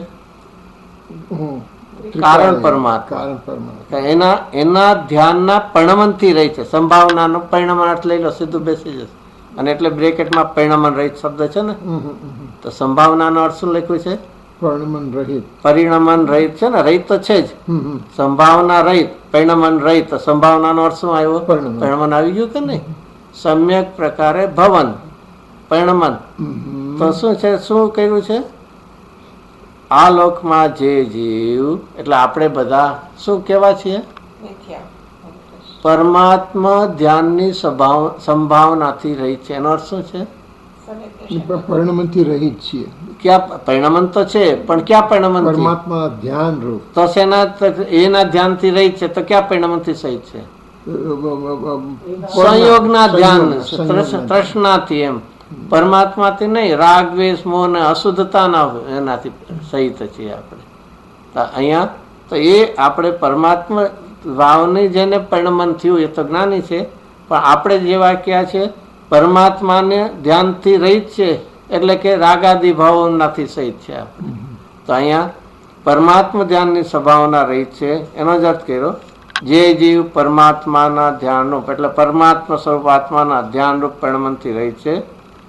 Speaker 1: કારણ પરમાત્મા.
Speaker 2: કારણ પરમાત્મા.
Speaker 1: એના ધ્યાનના પરિણમનથી રહી છે. સંભાવનાનો પરિણમન અર્થ લઈ લો, સીધું બેસી જશે. અને એટલે બ્રેકેટમાં પરિણમન રહિત શબ્દ છે ને, તો સંભાવનાનો અર્થ શું લખ્યું છે?
Speaker 2: પરિણમન રહિત.
Speaker 1: પરિણમન રહિત છે ને, રહિત તો છે જ. સંભાવના રહિત, પરિણમન રહિત, તો સંભાવનાનો અર્થ શું આવ્યો?
Speaker 2: પરિણમન.
Speaker 1: પરિણમન આવી ગયું કે નહીં? સમ્યક પ્રકારે ભવન પરિણમન. તો શું છે? શું કર્યું છે? આ લોકમાં જે જીવ, એટલે આપણે બધા શું કેવા છીએ? પરમાત્મા ધ્યાનની સંભાવનાથી રહી છે. એનો અર્થ શું છે?
Speaker 2: પરિણમન થી રહિત છીએ.
Speaker 1: ક્યાં પરિણમન તો છે, પણ ક્યાં પરિણમન?
Speaker 2: પરમાત્મા ધ્યાન રૂપ.
Speaker 1: તો એના ધ્યાનથી રહી છે, તો ક્યાં પરિણમનથી સહિત છે? સંયોગના ધ્યાન, તૃષ્ણાથી. એમ પરમાત્માથી નહીં, રાગ દ્વેષ મોહ ને અશુદ્ધતાના એનાથી સહિત છીએ આપણે. તો અહીંયા તો એ આપણે પરમાત્મા ભાવની જેને પરિણમન થયું એ તો જ્ઞાની છે, પણ આપણે જેવા ક્યાં છે? પરમાત્માને ધ્યાનથી રહિત છે, એટલે કે રાગાદી ભાવોનાથી સહિત છે આપણે. તો અહીંયા પરમાત્મા ધ્યાનની સંભાવના રહિત છે, એનો જ અર્થ કર્યો. જે જીવ પરમાત્માના ધ્યાનરૂપ, એટલે પરમાત્મા સ્વરૂપ આત્માના ધ્યાનરૂપ પરિણમનથી રહિત છે,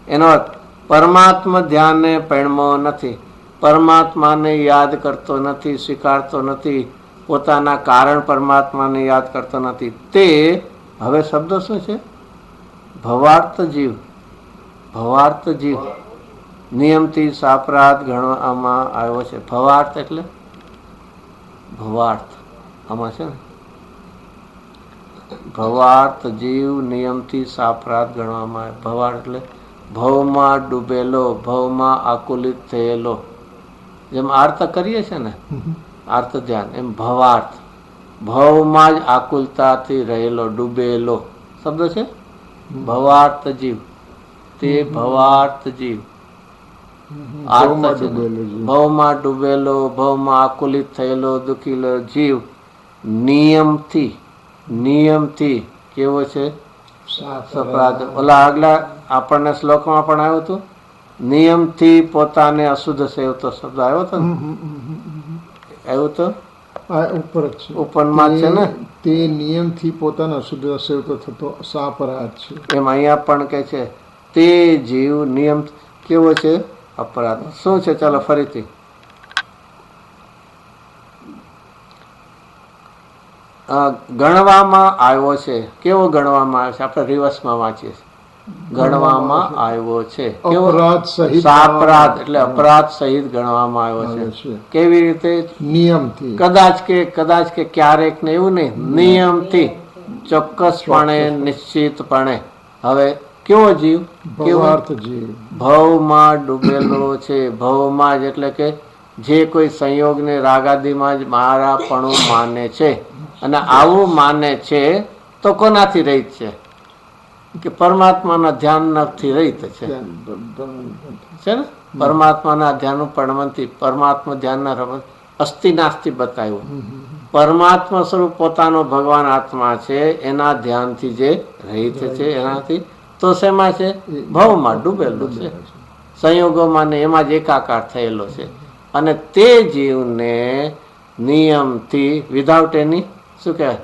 Speaker 1: એનો અર્થ પરમાત્મા ધ્યાનને પરિણમો નથી, પરમાત્માને યાદ કરતો નથી, સ્વીકારતો નથી, પોતાના કારણ પરમાત્માને યાદ કરતો નથી. તે હવે શબ્દ શું છે? ભવાર્થ જીવ. ભવાર્થ જીવ નિયમથી સાપરાધ ગણવામાં આવ્યો છે. ભવાર્થ એટલે ભવાર્થ આમાં છે ને, ભવાર્થ જીવ નિયમથી સાપરાધ ગણવામાં આવે. ભવાર્થ એટલે ભવમાં ડૂબેલો, ભવમાં આકુલિત થયેલો. જેમ આર્ત કરીએ છે ને, આર્ત ધ્યાન, એમ ભવાર્થ ભવમાં જ આકુલતાથી રહેલો, ડૂબેલો શબ્દ છે. ભવાર્થ જીવ, તે ભવાર્થ જીવ. ભવમાં ડૂબેલો, ભવમાં આકુલિત થયેલો, દુખીલો જીવ નિયમથી કેવો છે? સપરાધ. ઓલા આગલા આપણને શ્લોકમાં પણ આવ્યું હતું, નિયમથી પોતાને અશુદ્ધ સેવતો શબ્દ આવ્યો હતો ને, આવ્યું તો ઉપનમાં છે ને,
Speaker 2: તે નિયમથી પોતાનો અશુદ્ધ સેવતો થતો સાપરાધ છે.
Speaker 1: એમ અહીંયા પણ કે છે તે જીવ નિયમ કેવો છે? અપરાધ. શું છે? ચાલો ફરીથી. ગણવામાં આવ્યો છે. કેવો ગણવામાં આવ્યો છે? આપણે રિવર્સમાં વાંચીએ છીએ. ગણવામાં આવ્યો છે. કેવો? સાપરાધ એટલે અપરાધ સહિત ગણવામાં આવ્યો છે. કેવી રીતે?
Speaker 2: નિયમથી.
Speaker 1: કદાચ કે ક્યારેક ને, એવું નહીં, નિયમથી, ચોક્કસપણે, નિશ્ચિતપણે. હવે કેવો જીવ?
Speaker 2: ભવાર્થ જીવ
Speaker 1: ભવમાં ડૂબેલો છે. ભવમાં જ એટલે કે જે કોઈ સંયોગને રાગાદીમાં જ મારાપણું માને છે, અને આવું માને છે તો કોનાથી રહિત છે? કે પરમાત્માના ધ્યાનથી રહિત છે ને. પરમાત્માના ધ્યાનનું પરિણમનથી, પરમાત્મા ધ્યાનના રમણ અસ્થિ નાસ્તિ બતાવ્યું. પરમાત્મા સ્વરૂપ પોતાનો ભગવાન આત્મા છે, એના ધ્યાનથી જે રહિત છે, એનાથી તો શેમાં છે? ભવમાં ડૂબેલું છે, સંયોગોમાં ને એમાં જ એકાકાર થયેલો છે. અને તે જીવને નિયમથી, વિધાઉટ એની શું કહેવાય?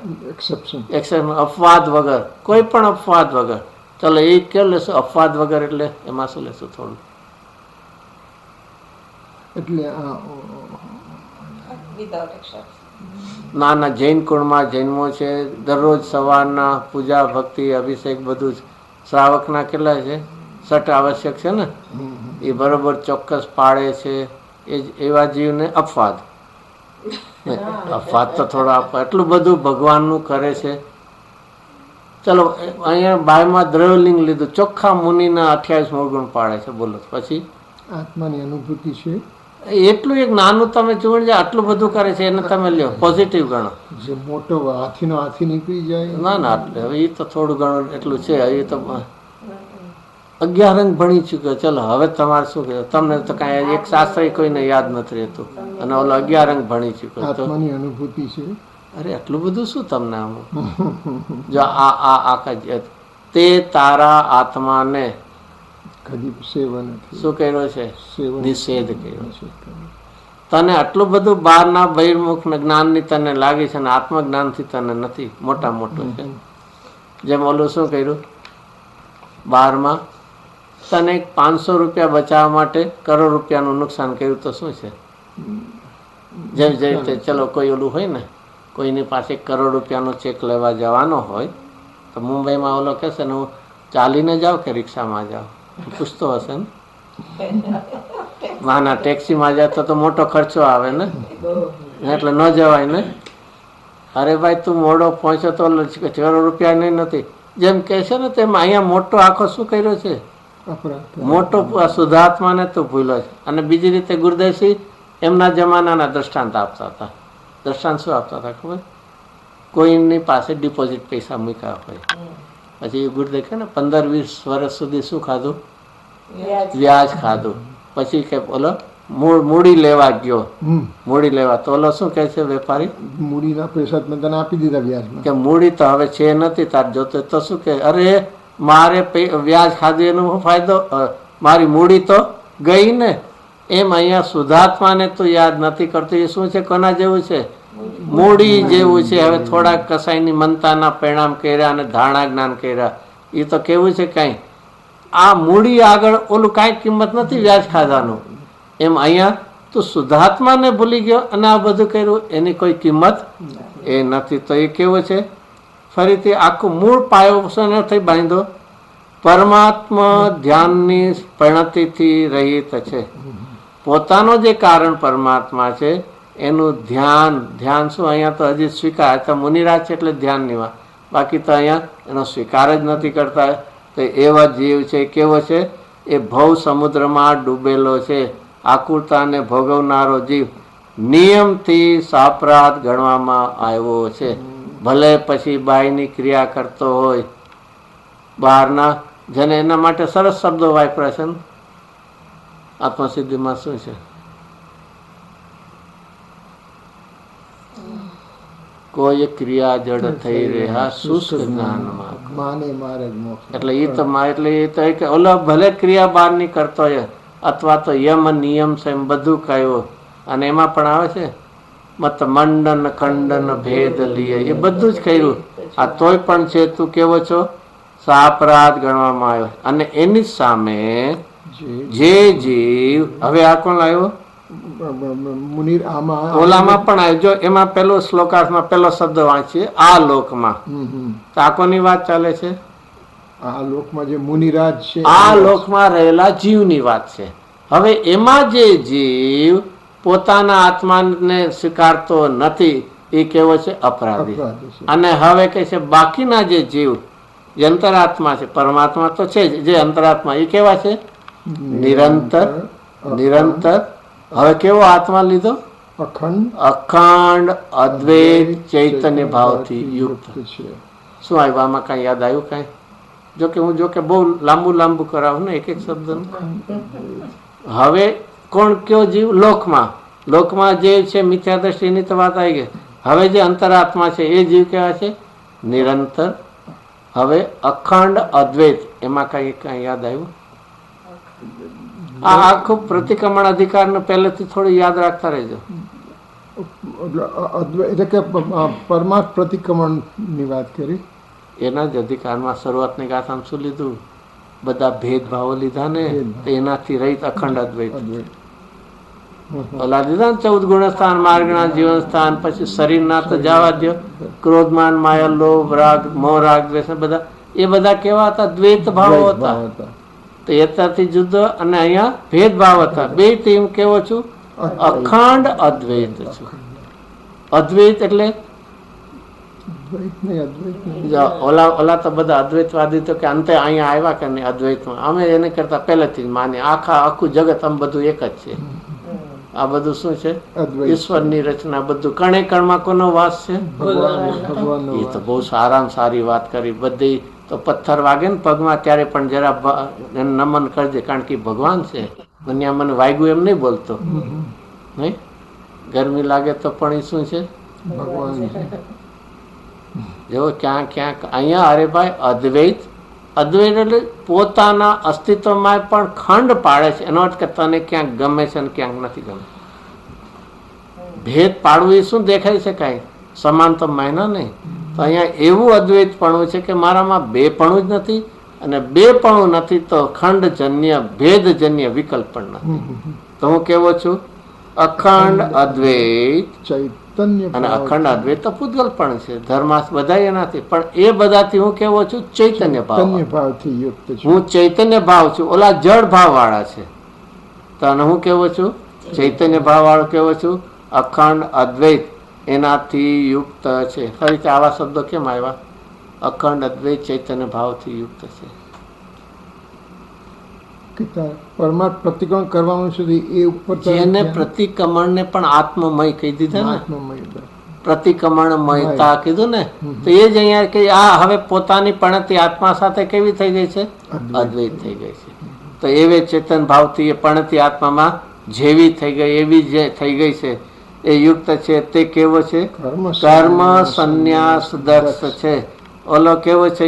Speaker 1: એક્સેપ્શન, અપવાદ વગર, કોઈ પણ અપવાદ વગર. ચાલો એ કેવું લેશું? અપવાદ વગર એટલે એમાં શું લેશું? થોડું
Speaker 2: એટલે
Speaker 1: નાના જૈન કુળમાં જન્મો છે, દરરોજ સવારના પૂજા ભક્તિ અભિષેક બધું જ શ્રાવકના કેટલા છે? 6 આવશ્યક છે ને, એ બરોબર ચોક્કસ પાળે છે. એવા જીવને અપવાદ. અપવાદ તો થોડો એટલું બધું ભગવાનનું કરે છે. ચલો અહીંયા બાયમાં દ્રવ્યલિંગ લીધું, ચોખ્ખા મુનિના 28 ગુણ પાડે છે. બોલો પછી
Speaker 2: આત્માની અનુભૂતિ છે.
Speaker 1: એટલું એક નાનું તમે જુઓ આટલું બધું કરે છે એને તમે લ્યો પોઝિટિવ ગણો.
Speaker 2: જે મોટો હાથી નીકળી જાય.
Speaker 1: ના ના એટલે હવે એ તો થોડું ઘણું એટલું છે. એ તો 11 અંક ભણી ચૂક્યો. ચલો હવે તમારે શું કહ્યું? તમને તો કાંઈ એક શાસ્ત્ર કોઈને યાદ નથી રહેતું અને ઓલો 11 અંક ભણી ચૂક્યો.
Speaker 2: આત્માની અનુભૂતિ છે.
Speaker 1: અરે આટલું બધું શું તમને આમ? જો આ તે તારા આત્માને
Speaker 2: કદી સેવા નથી
Speaker 1: શું કર્યો છે?
Speaker 2: સેવા
Speaker 1: નિષેધ કર્યો છે. તને આટલું બધું બહારના બહિર્મુખ જ્ઞાનની તને લાગી છે ને આત્મજ્ઞાનથી તને નથી. મોટા મોટું છે. જેમ ઓલું શું કર્યું? 12માં તને 500 રૂપિયા બચાવવા માટે કરોડ રૂપિયાનું નુકસાન કર્યું તો શું છે? જેવી રીતે ચલો કોઈ ઓલું હોય ને, કોઈની પાસે 1 કરોડ રૂપિયાનો ચેક લેવા જવાનો હોય તો મુંબઈમાં ઓલો કહેશે ને હું ચાલીને જાઉં કે રિક્ષામાં જાઉં? પૂછતો હશે ને. ના ટેક્સીમાં જાય તો મોટો ખર્ચો આવે ને, એટલે ન જવાય ને. અરે ભાઈ તું મોડો પહોંચ્યો તો કરોડ રૂપિયા નહીં નથી જેમ કહે છે ને તેમ અહીંયા મોટો આખો શું કર્યો છે? મોટો શુદ્ધાત્માને તો ભૂલો છે. અને બીજી રીતે ગુરુદેવસિંહ એમના જમાનાના દ્રષ્ટાંત આપતા હતા. દ્રષ્ટાંત શું આપતા હતા ખબર? કોઈની પાસે ડિપોઝિટ પૈસા મૂક્યા હોય, પછી ગુરુદેવ કહે ને 15-20 વર્ષ સુધી શું ખાધું? વ્યાજ ખાધું. પછી કે બોલો મૂડી લેવા ગયો, મૂડી લેવા તો ઓલો શું કહે છે વેપારી?
Speaker 2: મૂડીના પૈસા તને આપી દીધા વ્યાજમાં.
Speaker 1: કે મૂડી તો હવે છે નથી તાર જોતો તો શું કે અરે મારે વ્યાજ ખાધું એનો ફાયદો, મારી મૂડી તો ગઈ ને. એમ અહીંયા શુદ્ધાત્માને તો યાદ નથી કરતું. એ શું છે? કોના જેવું છે? મૂડી જેવું છે. હવે થોડાક કસાઈની મનતાના પરિણામ કર્યા અને ધારણા જ્ઞાન કર્યા. એ તો કેવું છે કાંઈ આ મૂડી આગળ ઓલું કાંઈ કિંમત નથી વ્યાજ ખાધાનું. એમ અહીંયા તું શુદ્ધાત્માને ભૂલી ગયો અને આ બધું કર્યું એની કોઈ કિંમત એ નથી. તો એ કેવું છે? ફરીથી આખું મૂળ પાયો શું નથી બાંધ્યો? પરમાત્મા ધ્યાનની પરિણતિથી રહિત છે. પોતાનો જે કારણ પરમાત્મા છે એનું ધ્યાન શું અહીંયા તો હજી સ્વીકાર તો મુનિરાજ છે એટલે ધ્યાનની વાત, બાકી તો અહીંયા એનો સ્વીકાર જ નથી કરતા. તો એવા જીવ છે કેવો છે? એ ભવ સમુદ્રમાં ડૂબેલો છે. આકુરતાને ભોગવનારો જીવ નિયમથી સાપરાધ ગણવામાં આવ્યો છે. ભલે પછી બાયની ક્રિયા કરતો હોય, બહારના જેને એના માટે સરસ શબ્દો વાપર્યા છે. આત્મસિદ્ધિમાં શું છે? કોઈ ક્રિયા જડ થઈ રહ્યા શુષ્ક જ્ઞાનમાં. એટલે એ તો એટલે એ તો ઓલો ભલે ક્રિયા બહારની કરતો હોય અથવા તો યમ નિયમ છે એમ બધું કહ્યું અને એમાં પણ આવે છે મત મંડન ખંડન ભેદ લીએ એ બધું જ કર્યું. આ તોય પણ છે તું કેવો છો? સાપરાધ ગણવામાં આવ્યો. અને એની સામે જે જીવ હવે આ કોણ આવ્યો? ઓલામાં પણ આવ્યો. જો એમાં પેલો શ્લોકાર્થમાં પેલો શબ્દ વાંચીએ આ લોકમાં, તો આ કોની વાત ચાલે છે?
Speaker 2: આ લોકમાં જે મુનિરાજ છે
Speaker 1: આ લોકમાં રહેલા જીવની વાત છે. હવે એમાં જે જીવ પોતાના આત્માને સ્વીકારતો નથી એ કેવો છે? અપરાધી. અને હવે કહે છે બાકીના જે જીવ જે અંતરાત્મા છે, પરમાત્મા તો છે જે અંતરાત્મા, એ કેવા છે? નિરંતર. નિરંતર હવે કેવો આત્મા લીધો? અખંડ અદ્વૈત ચૈતન્ય ભાવથી યુક્ત. શું આવ્યું આમાં? કઈ યાદ આવ્યું? કઈ? જોકે બહુ લાંબુ કરાવું ને એક શબ્દ. હવે કોણ કયો જીવ? લોકમાં જે છે મિથ્યા દ્રષ્ટિની તો વાત આવી ગઈ. હવે જે અંતરાત્મા છે એ જીવ કેવા છે? નિરંતર. હવે અખંડ અદ્વૈત એમાં કઈ યાદ આવ્યું? આ આખું પ્રતિક્રમણ અધિકાર ને પહેલેથી થોડું યાદ રાખતા રહેજો.
Speaker 2: એટલે કે પરમાર્થ પ્રતિક્રમણ ની વાત કરી.
Speaker 1: એના જ અધિકારમાં શરૂઆતની ગાથામાં શું લીધું? બધા ભેદભાવો લીધા ને એનાથી રહિત અખંડ અદ્વૈત. ઓલા લીધા ને 14 ગુણસ્થાન, માર્ગના જીવન સ્થાન, પછી શરીરના તો જવા દો, ક્રોધમાન માયા લોભ રાગ મોહ રાગ દ્વેષ બધા એ બધા કેવા હતા? દ્વૈત ભાવો હતા. તો એતાથી જુદો અને અહીંયા ભેદભાવ હતા. બે ટીમ કેવો છું? અખંડ અદ્વૈત છું. અદ્વૈત એટલે
Speaker 2: દ્વૈત નહીં, અદ્વૈત નહીં.
Speaker 1: ઓલા તો બધા અદ્વૈતવાદી તો કે અંતે અહીંયા આવ્યા કે નહીં અદ્વૈતમાં. અમે એને કરતા પહેલેથી જ માનીએ આખું જગત આમ બધું એક જ છે. આ બધું શું છે?
Speaker 2: અદ્વૈત.
Speaker 1: ઈશ્વરની રચના. બધું કણે કણમાં કોનો વાસ છે?
Speaker 2: ભગવાનનો
Speaker 1: એ તો બહુ સારામાં સારી વાત કરી. બધી તો પથ્થર વાગે ને પગમાં ત્યારે પણ જરા એને નમન કરજે, કારણ કે ભગવાન છે. મને વાગ્યું એમ નહીં બોલતો, નહીં ગરમી લાગે તો પણ એ શું છે?
Speaker 2: ભગવાન છે.
Speaker 1: જો ક્યાંક અહીંયા અરે ભાઈ અદ્વૈત એટલે પોતાના અસ્તિત્વમાં પણ ખંડ પાડે છે. એનો અર્થ કે તને ક્યાંક ગમે છે ને ક્યાંક નથી ગમે. ભેદ પાડવું એ શું દેખાય છે? કાંઈ સમાન તો માયના નહીં. તો અહીંયા એવું અદ્વૈતપણું છે કે મારામાં બેપણું જ નથી, અને બેપણું નથી તો ખંડજન્ય ભેદજન્ય વિકલ્પ પણ નથી. તો હું કેવો છું? અખંડ અદ્વૈત.
Speaker 2: ચૈતન્ય
Speaker 1: અને અખંડ અદ્વૈત તો પૂતગલ પણ છે, ધર્માસ બધા એનાથી, પણ એ બધાથી હું કેવો છું? ચૈતન્ય ભાવ.
Speaker 2: ભાવથી યુક્ત છે.
Speaker 1: હું ચૈતન્ય ભાવ છું. ઓલા જળ ભાવ વાળા છે. તો અને હું કેવો છું? ચૈતન્ય ભાવ વાળો કેવો છું? અખંડ અદ્વૈત એનાથી યુક્ત છે. ફરીથી આવા શબ્દો કેમ આવ્યા? અખંડ અદ્વૈત ચૈતન્ય ભાવથી યુક્ત છે.
Speaker 2: પરમાર્થ પ્રતિક્રમણ કરવાનું છે એ ઉપર
Speaker 1: જેને પ્રતિક્રમણને પણ આત્મમય કહી દીધા ને,
Speaker 2: આત્મમય.
Speaker 1: પ્રતિક્રમણમયતા કીધું ને, તો એ જ અહીંયા કે આ હવે પોતાની પણતી આત્મા સાથે કેવી થઈ ગઈ છે? અદ્વૈત થઈ ગઈ છે. તો એવે ચેતન ભાવથી એ પણતી આત્મામાં જેવી થઈ ગઈ એવી જે થઈ ગઈ છે એ યુક્ત છે. તે કેવો છે? કર્મ સંન્યાસ દક્ષ છે. ઓલો કેવો છે?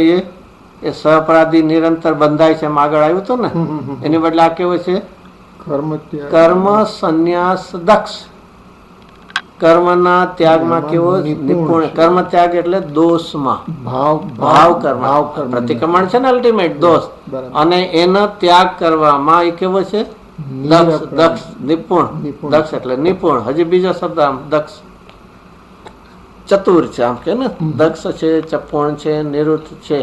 Speaker 1: એ સહઅપરાધી નિરંતર બંધાય છે. આગળ આવ્યું હતું ને, એની બદલે આ કેવો છે? કર્મ સંન્યાસ દક્ષ. કર્મના ત્યાગમાં કેવો? નિપુણ. કર્મ ત્યાગ એટલે દોષમાં ભાવ કર્મ. પ્રતિક્રમણ છે ને અલ્ટિમેટ દોષ, અને એનો ત્યાગ કરવામાં એ કેવો છે? દક્ષ. નિપુણ. દક્ષ એટલે નિપુણ. હજી બીજો શબ્દ આમ દક્ષ ચતુર છે, આમ કે ને દક્ષ છે, ચપુણ છે, નિવૃત્ત છે.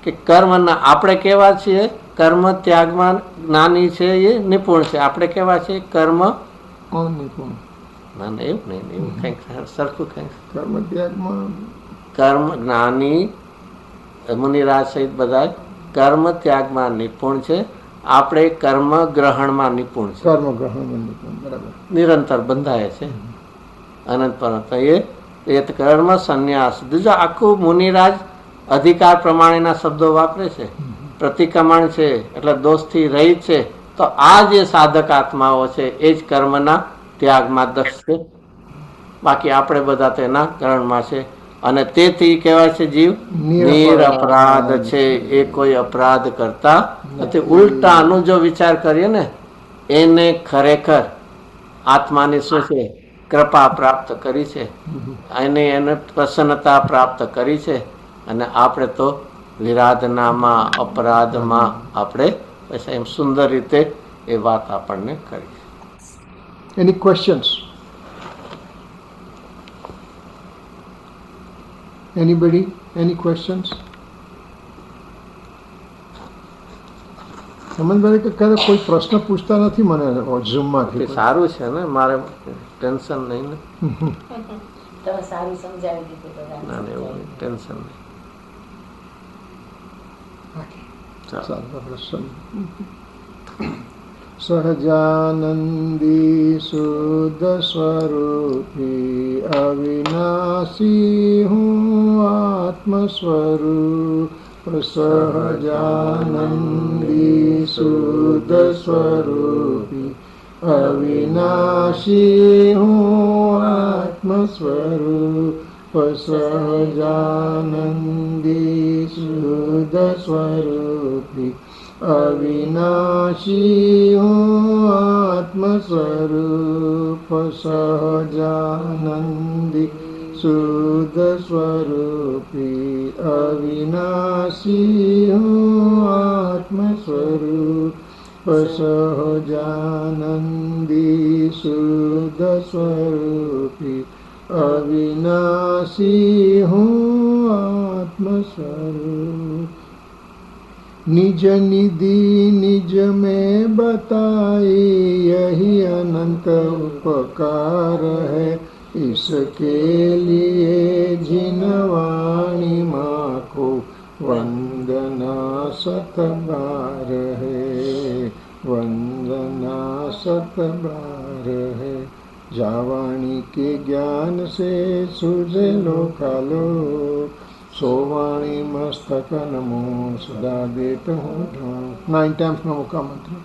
Speaker 1: કે કર્મના આપણે કેવા છીએ? કર્મ ત્યાગમાં જ્ઞાની છે, એ નિપુણ છે. આપણે કેવા છીએ? કર્મ
Speaker 2: અનિપુણ.
Speaker 1: ના ના એવું નહીં, એવું કંઈક સરખું કંઈક.
Speaker 2: કર્મ ત્યાગમાં
Speaker 1: કર્મ જ્ઞાની મુનિરાજ સહિત બધા કર્મ ત્યાગમાં નિપુણ છે. આપણે કર્મ ગ્રહણમાં નિપુણ છે.
Speaker 2: કર્મ ગ્રહણમાં નિપુણ. બરાબર.
Speaker 1: નિરંતર બંધાય છે અનંત પરત. એ કર્મ સંન્યાસ. બીજો આખું મુનિરાજ અધિકાર પ્રમાણેના શબ્દો વાપરે છે. પ્રતિક્રમણ છે એટલે દોષથી રહિત છે. તો આ જે સાધક આત્માઓ છે એ જ કર્મના ત્યાગમાં દક્ષ છે. બાકી આપણે બધા તેના ગ્રહણમાં છે. અને તેથી કહેવાય છે જીવ નિરપરાધ છે. એ કોઈ અપરાધ કરતા નથી. ઉલટાનું જો વિચાર કરીએ ને, એને ખરેખર આત્માની શું છે? કૃપા પ્રાપ્ત કરી છે, એને પ્રસન્નતા પ્રાપ્ત કરી છે. અને આપણે તો વિરાધનામાં અપરાધમાં આપણે પછી એમ સુંદર રીતે એ વાત આપણને કરી.
Speaker 2: એની ક્વેશ્ચન્સ? એનીબડી? એની ક્વેશ્ચન્સ? સમજભાઈ કે ક્યારે કોઈ પ્રશ્ન પૂછતા નથી મને ઝૂમમાંથી.
Speaker 1: સારું છે ને, મારે ટેન્શન નહીં ને.
Speaker 4: તમે સારું સમજાવી દીધું બધાને.
Speaker 1: ના ના એવું નહીં, ટેન્શન નહીં.
Speaker 2: સહજાનંદી શુદ્ધ સ્વરૂપી અવિનાશી હું આત્મ સ્વરૂપ. સહજાનંદી શુદ્ધ સ્વરૂપી અવિનાશી હું આત્મ સ્વરૂપ. સહજાનંદી શુદ્ધ સ્વરૂપી અવિનાશી હું આત્મ સ્વરૂપ. સહજાનંદી શુદ્ધ સ્વરૂપી અવિનાશી હું આત્મ સ્વરૂપ. સહજાનંદી શુદ્ધ સ્વરૂપી અવિનાશી હું આત્મ સ્વરૂપ. निज निधि निज में बताए यही अनंत उपकार है। इसके लिए जिनवाणी माँ को वंदना सत बार है, वंदना सत बार है। जावाणी के ज्ञान से सूझे लो कालो, सोवाणी मस्तक नमो सदा देत हूँ ध्यान। 9 times नमो का मंत्र।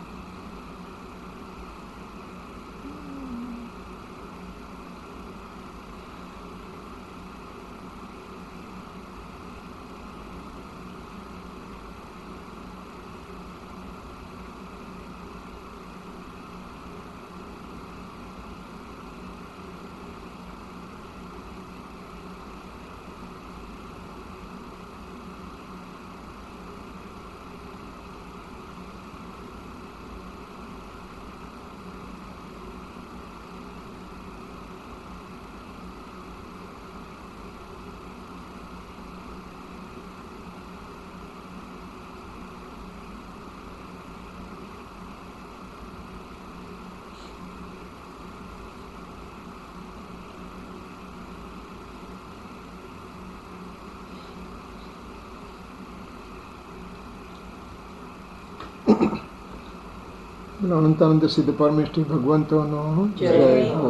Speaker 2: अनंतानंद सिद्ध परमेष्ठी भगवंतोनो जय हो।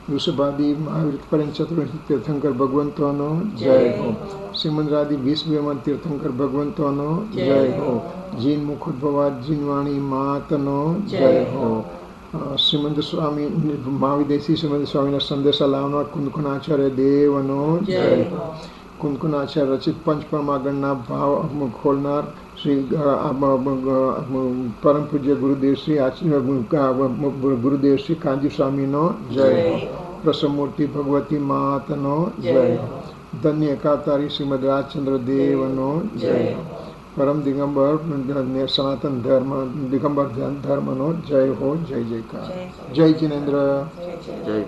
Speaker 2: वृषभादि महावीर पर्यंत चतुर्वेदी तीर्थंकर भगवंतोनो जय हो। श्रीमंद्रादि 20 तीर्थंकर भगवंतोनो जय हो। जीन मुखोद्भवा जीनवाणी मातनो जय हो। श्रीमंत स्वामी महाविदेशी श्रीमंत स्वामी संदेशा लावनार कुंदकुनाचार्य देवनो जय हो। कुंदकुनाचार्य रचित पंच परमागणना भाव खोलनार श्री परम पूज्य गुरुदेव श्री गुरुदेव श्री कांजी स्वामी नो जय हो। प्रसमूर्ति भगवती मात नो जय हो। धन्य एकावतारी श्रीमद राजचंद्र देव नो जय हो। परम दिगंबर सनातन धर्म दिगंबर धर्म नो जय हो। जय जयकार। जय जिनेन्द्र।
Speaker 1: जय